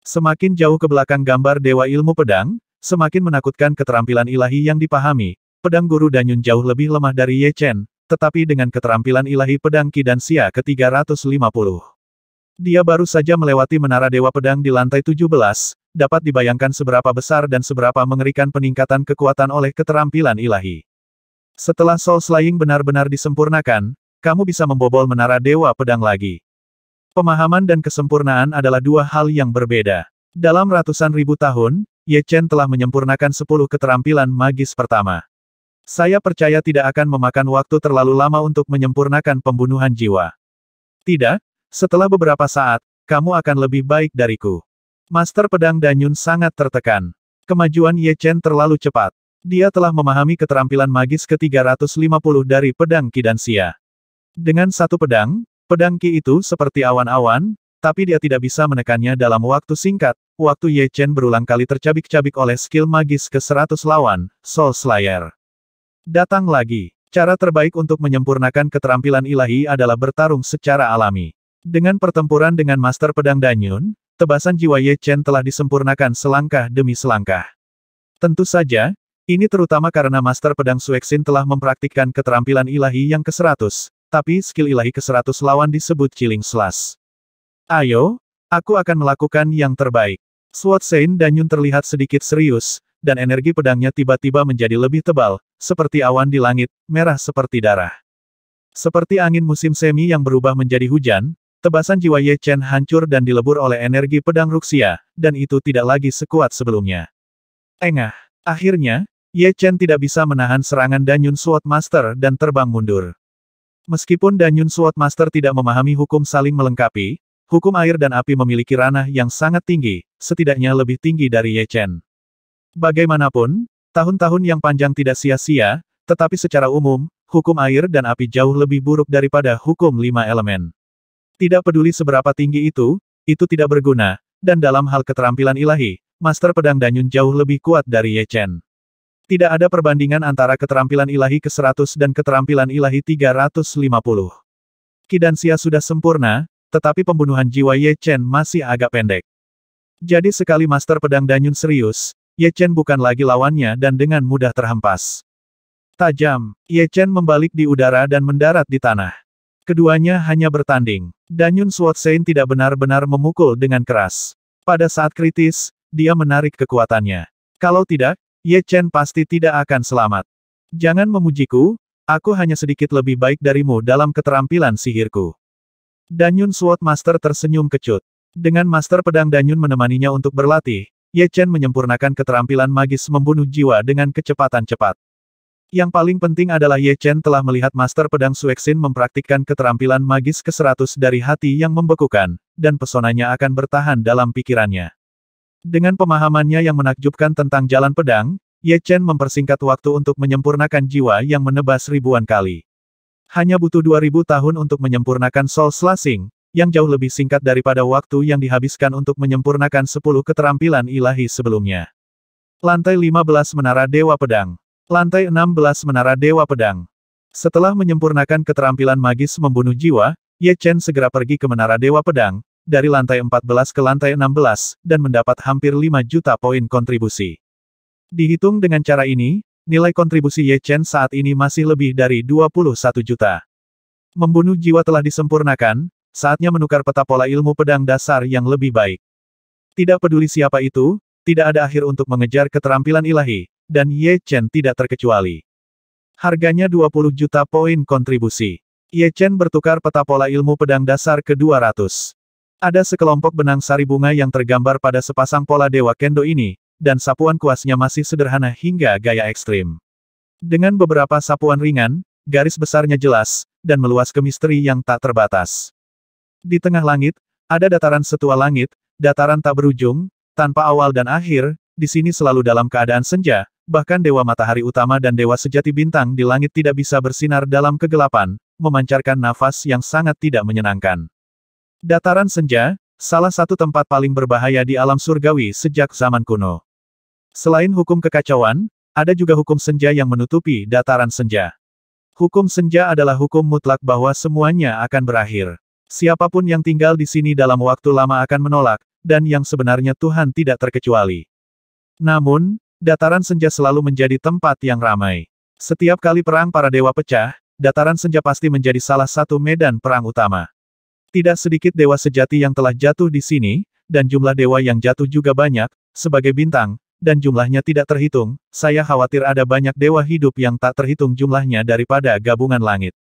Semakin jauh ke belakang gambar Dewa Ilmu Pedang, semakin menakutkan keterampilan ilahi yang dipahami. Pedang Guru Danyun jauh lebih lemah dari Ye Chen, tetapi dengan keterampilan ilahi pedang Qi dan Xia ke-350. Dia baru saja melewati menara Dewa Pedang di lantai 17, dapat dibayangkan seberapa besar dan seberapa mengerikan peningkatan kekuatan oleh keterampilan ilahi. Setelah Soul Slaying benar-benar disempurnakan, kamu bisa membobol menara Dewa Pedang lagi. Pemahaman dan kesempurnaan adalah dua hal yang berbeda. Dalam ratusan ribu tahun, Ye Chen telah menyempurnakan 10 keterampilan magis pertama. Saya percaya tidak akan memakan waktu terlalu lama untuk menyempurnakan pembunuhan jiwa. Tidak, setelah beberapa saat, kamu akan lebih baik dariku. Master Pedang Danyun sangat tertekan. Kemajuan Ye Chen terlalu cepat. Dia telah memahami keterampilan magis ke-350 dari pedang Qi dan Xia. Dengan satu pedang, pedang Qi itu seperti awan-awan, tapi dia tidak bisa menekannya dalam waktu singkat. Waktu Ye Chen berulang kali tercabik-cabik oleh skill magis ke-100 lawan, Soul Slayer. Datang lagi. Cara terbaik untuk menyempurnakan keterampilan ilahi adalah bertarung secara alami. Dengan pertempuran dengan Master Pedang Danyun, tebasan jiwa Ye Chen telah disempurnakan selangkah demi selangkah. Tentu saja, ini terutama karena Master Pedang Suexin telah mempraktikkan keterampilan ilahi yang ke-100, tapi skill ilahi ke-100 lawan disebut Chilling Slash. Ayo, aku akan melakukan yang terbaik. Sword Sein Danyun terlihat sedikit serius, dan energi pedangnya tiba-tiba menjadi lebih tebal, seperti awan di langit, merah seperti darah. Seperti angin musim semi yang berubah menjadi hujan, tebasan jiwa Ye Chen hancur dan dilebur oleh energi pedang Ruxia, dan itu tidak lagi sekuat sebelumnya. Engah. Akhirnya, Ye Chen tidak bisa menahan serangan Danyun Sword Master dan terbang mundur. Meskipun Danyun Sword Master tidak memahami hukum saling melengkapi, hukum air dan api memiliki ranah yang sangat tinggi, setidaknya lebih tinggi dari Ye Chen. Bagaimanapun, tahun-tahun yang panjang tidak sia-sia, tetapi secara umum, hukum air dan api jauh lebih buruk daripada hukum 5 elemen. Tidak peduli seberapa tinggi itu tidak berguna, dan dalam hal keterampilan ilahi, Master Pedang Danyun jauh lebih kuat dari Ye Chen. Tidak ada perbandingan antara keterampilan ilahi ke-100 dan keterampilan ilahi 350. Qi dan Xia sudah sempurna, tetapi pembunuhan jiwa Ye Chen masih agak pendek. Jadi sekali Master Pedang Danyun serius, Ye Chen bukan lagi lawannya dan dengan mudah terhempas. Tajam, Ye Chen membalik di udara dan mendarat di tanah. Keduanya hanya bertanding. Danyun Sword Sein tidak benar-benar memukul dengan keras. Pada saat kritis, dia menarik kekuatannya. Kalau tidak, Ye Chen pasti tidak akan selamat. Jangan memujiku, aku hanya sedikit lebih baik darimu dalam keterampilan sihirku. Danyun Sword Master tersenyum kecut. Dengan Master Pedang Danyun menemaninya untuk berlatih, Ye Chen menyempurnakan keterampilan magis membunuh jiwa dengan kecepatan cepat. Yang paling penting adalah Ye Chen telah melihat Master Pedang Suexin mempraktikkan keterampilan magis ke-100 dari hati yang membekukan, dan pesonanya akan bertahan dalam pikirannya. Dengan pemahamannya yang menakjubkan tentang jalan pedang, Ye Chen mempersingkat waktu untuk menyempurnakan jiwa yang menebas ribuan kali. Hanya butuh 2000 tahun untuk menyempurnakan Soul Slashing, yang jauh lebih singkat daripada waktu yang dihabiskan untuk menyempurnakan 10 keterampilan ilahi sebelumnya. Lantai 15 Menara Dewa Pedang. Lantai 16 Menara Dewa Pedang. Setelah menyempurnakan keterampilan magis membunuh jiwa, Ye Chen segera pergi ke Menara Dewa Pedang, dari lantai 14 ke lantai 16, dan mendapat hampir 5 juta poin kontribusi. Dihitung dengan cara ini, nilai kontribusi Ye Chen saat ini masih lebih dari 21 juta. Membunuh jiwa telah disempurnakan, saatnya menukar peta pola ilmu pedang dasar yang lebih baik. Tidak peduli siapa itu, tidak ada akhir untuk mengejar keterampilan ilahi, dan Ye Chen tidak terkecuali. Harganya 20 juta poin kontribusi. Ye Chen bertukar peta pola ilmu pedang dasar ke 200. Ada sekelompok benang sari bunga yang tergambar pada sepasang pola Dewa Kendo ini, dan sapuan kuasnya masih sederhana hingga gaya ekstrim. Dengan beberapa sapuan ringan, garis besarnya jelas, dan meluas ke misteri yang tak terbatas. Di tengah langit, ada dataran setua langit, dataran tak berujung, tanpa awal dan akhir, di sini selalu dalam keadaan senja, bahkan Dewa Matahari Utama dan Dewa Sejati Bintang di langit tidak bisa bersinar dalam kegelapan, memancarkan nafas yang sangat tidak menyenangkan. Dataran senja, salah satu tempat paling berbahaya di alam surgawi sejak zaman kuno. Selain hukum kekacauan, ada juga hukum senja yang menutupi dataran senja. Hukum senja adalah hukum mutlak bahwa semuanya akan berakhir. Siapapun yang tinggal di sini dalam waktu lama akan menolak, dan yang sebenarnya Tuhan tidak terkecuali. Namun, dataran senja selalu menjadi tempat yang ramai. Setiap kali perang para dewa pecah, dataran senja pasti menjadi salah satu medan perang utama. Tidak sedikit dewa sejati yang telah jatuh di sini, dan jumlah dewa yang jatuh juga banyak, sebagai bintang, dan jumlahnya tidak terhitung. Saya khawatir ada banyak dewa hidup yang tak terhitung jumlahnya daripada gabungan langit.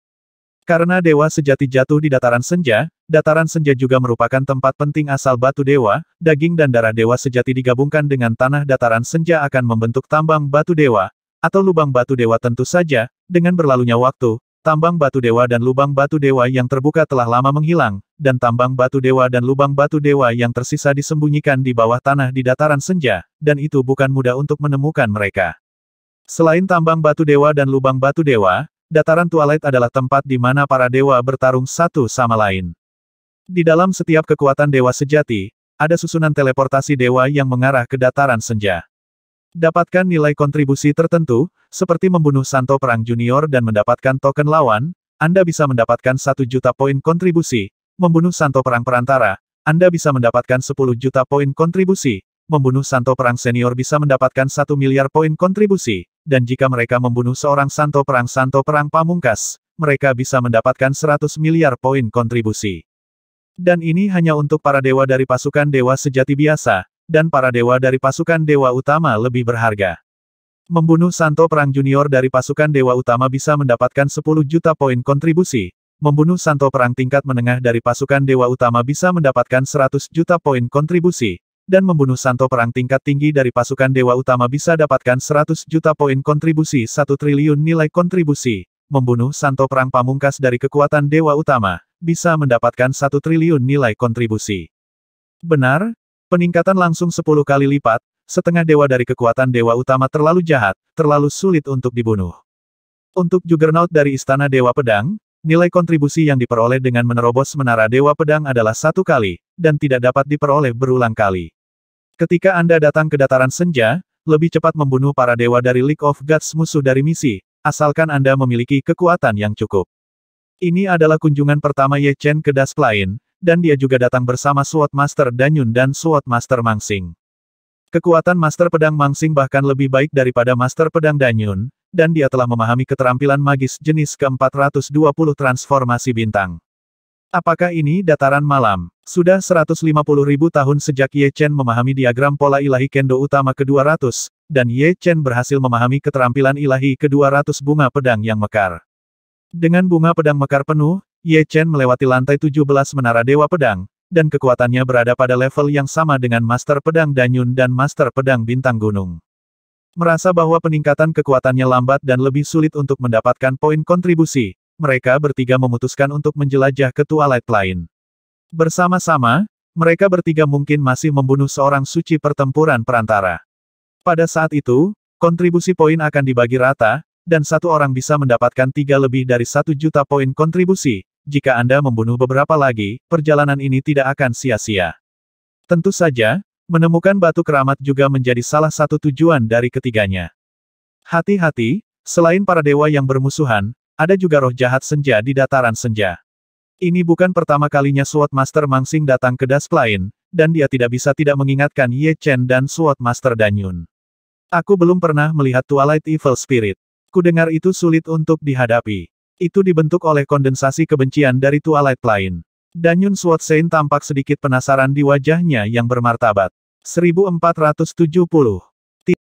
Karena dewa sejati jatuh di dataran senja juga merupakan tempat penting asal batu dewa, daging dan darah dewa sejati digabungkan dengan tanah dataran senja akan membentuk tambang batu dewa, atau lubang batu dewa tentu saja, dengan berlalunya waktu, tambang batu dewa dan lubang batu dewa yang terbuka telah lama menghilang, dan tambang batu dewa dan lubang batu dewa yang tersisa disembunyikan di bawah tanah di dataran senja, dan itu bukan mudah untuk menemukan mereka. Selain tambang batu dewa dan lubang batu dewa, dataran Twilight adalah tempat di mana para dewa bertarung satu sama lain. Di dalam setiap kekuatan dewa sejati, ada susunan teleportasi dewa yang mengarah ke dataran senja. Dapatkan nilai kontribusi tertentu, seperti membunuh Santo Perang Junior dan mendapatkan token lawan, Anda bisa mendapatkan 1 juta poin kontribusi, membunuh Santo Perang Perantara, Anda bisa mendapatkan 10 juta poin kontribusi, membunuh Santo Perang Senior bisa mendapatkan 1 miliar poin kontribusi, dan jika mereka membunuh seorang Santo Perang Pamungkas, mereka bisa mendapatkan 100 miliar poin kontribusi. Dan ini hanya untuk para dewa dari pasukan dewa sejati biasa, dan para dewa dari pasukan dewa utama lebih berharga. Membunuh Santo Perang Junior dari pasukan dewa utama bisa mendapatkan 10 juta poin kontribusi, membunuh Santo Perang tingkat menengah dari pasukan dewa utama bisa mendapatkan 100 juta poin kontribusi, dan membunuh Santo Perang tingkat tinggi dari pasukan dewa utama bisa dapatkan 100 juta poin kontribusi 1 triliun nilai kontribusi, membunuh Santo Perang Pamungkas dari kekuatan dewa utama, bisa mendapatkan 1 triliun nilai kontribusi. Benar, peningkatan langsung 10 kali lipat, setengah dewa dari kekuatan dewa utama terlalu jahat, terlalu sulit untuk dibunuh. Untuk Juggernaut dari Istana Dewa Pedang, nilai kontribusi yang diperoleh dengan menerobos Menara Dewa Pedang adalah 1 kali, dan tidak dapat diperoleh berulang kali. Ketika Anda datang ke dataran senja, lebih cepat membunuh para dewa dari League of Gods musuh dari misi, asalkan Anda memiliki kekuatan yang cukup. Ini adalah kunjungan pertama Ye Chen ke Dusk Plain, dan dia juga datang bersama Sword Master Danyun dan Sword Master Mangsing. Kekuatan Master Pedang Mangsing bahkan lebih baik daripada Master Pedang Danyun, dan dia telah memahami keterampilan magis jenis ke-420 transformasi bintang. Apakah ini dataran malam? Sudah 150.000 tahun sejak Ye Chen memahami diagram pola ilahi Kendo utama ke-200, dan Ye Chen berhasil memahami keterampilan ilahi ke-200 bunga pedang yang mekar. Dengan bunga pedang mekar penuh, Ye Chen melewati lantai 17 menara Dewa Pedang, dan kekuatannya berada pada level yang sama dengan Master Pedang Danyun dan Master Pedang Bintang Gunung. Merasa bahwa peningkatan kekuatannya lambat dan lebih sulit untuk mendapatkan poin kontribusi, mereka bertiga memutuskan untuk menjelajah ke Twilight Plain. Bersama-sama, mereka bertiga mungkin masih membunuh seorang suci pertempuran perantara. Pada saat itu, kontribusi poin akan dibagi rata, dan satu orang bisa mendapatkan 3 lebih dari 1 juta poin kontribusi. Jika Anda membunuh beberapa lagi, perjalanan ini tidak akan sia-sia. Tentu saja, menemukan batu keramat juga menjadi salah satu tujuan dari ketiganya. Hati-hati, selain para dewa yang bermusuhan, ada juga roh jahat senja di dataran senja. Ini bukan pertama kalinya Sword Master Mangsing datang ke Das Plain, dan dia tidak bisa tidak mengingatkan Ye Chen dan Sword Master Danyun. Aku belum pernah melihat Twilight Evil Spirit. Kudengar itu sulit untuk dihadapi. Itu dibentuk oleh kondensasi kebencian dari Twilight Plain. Danyun Sword Saint tampak sedikit penasaran di wajahnya yang bermartabat. 1470.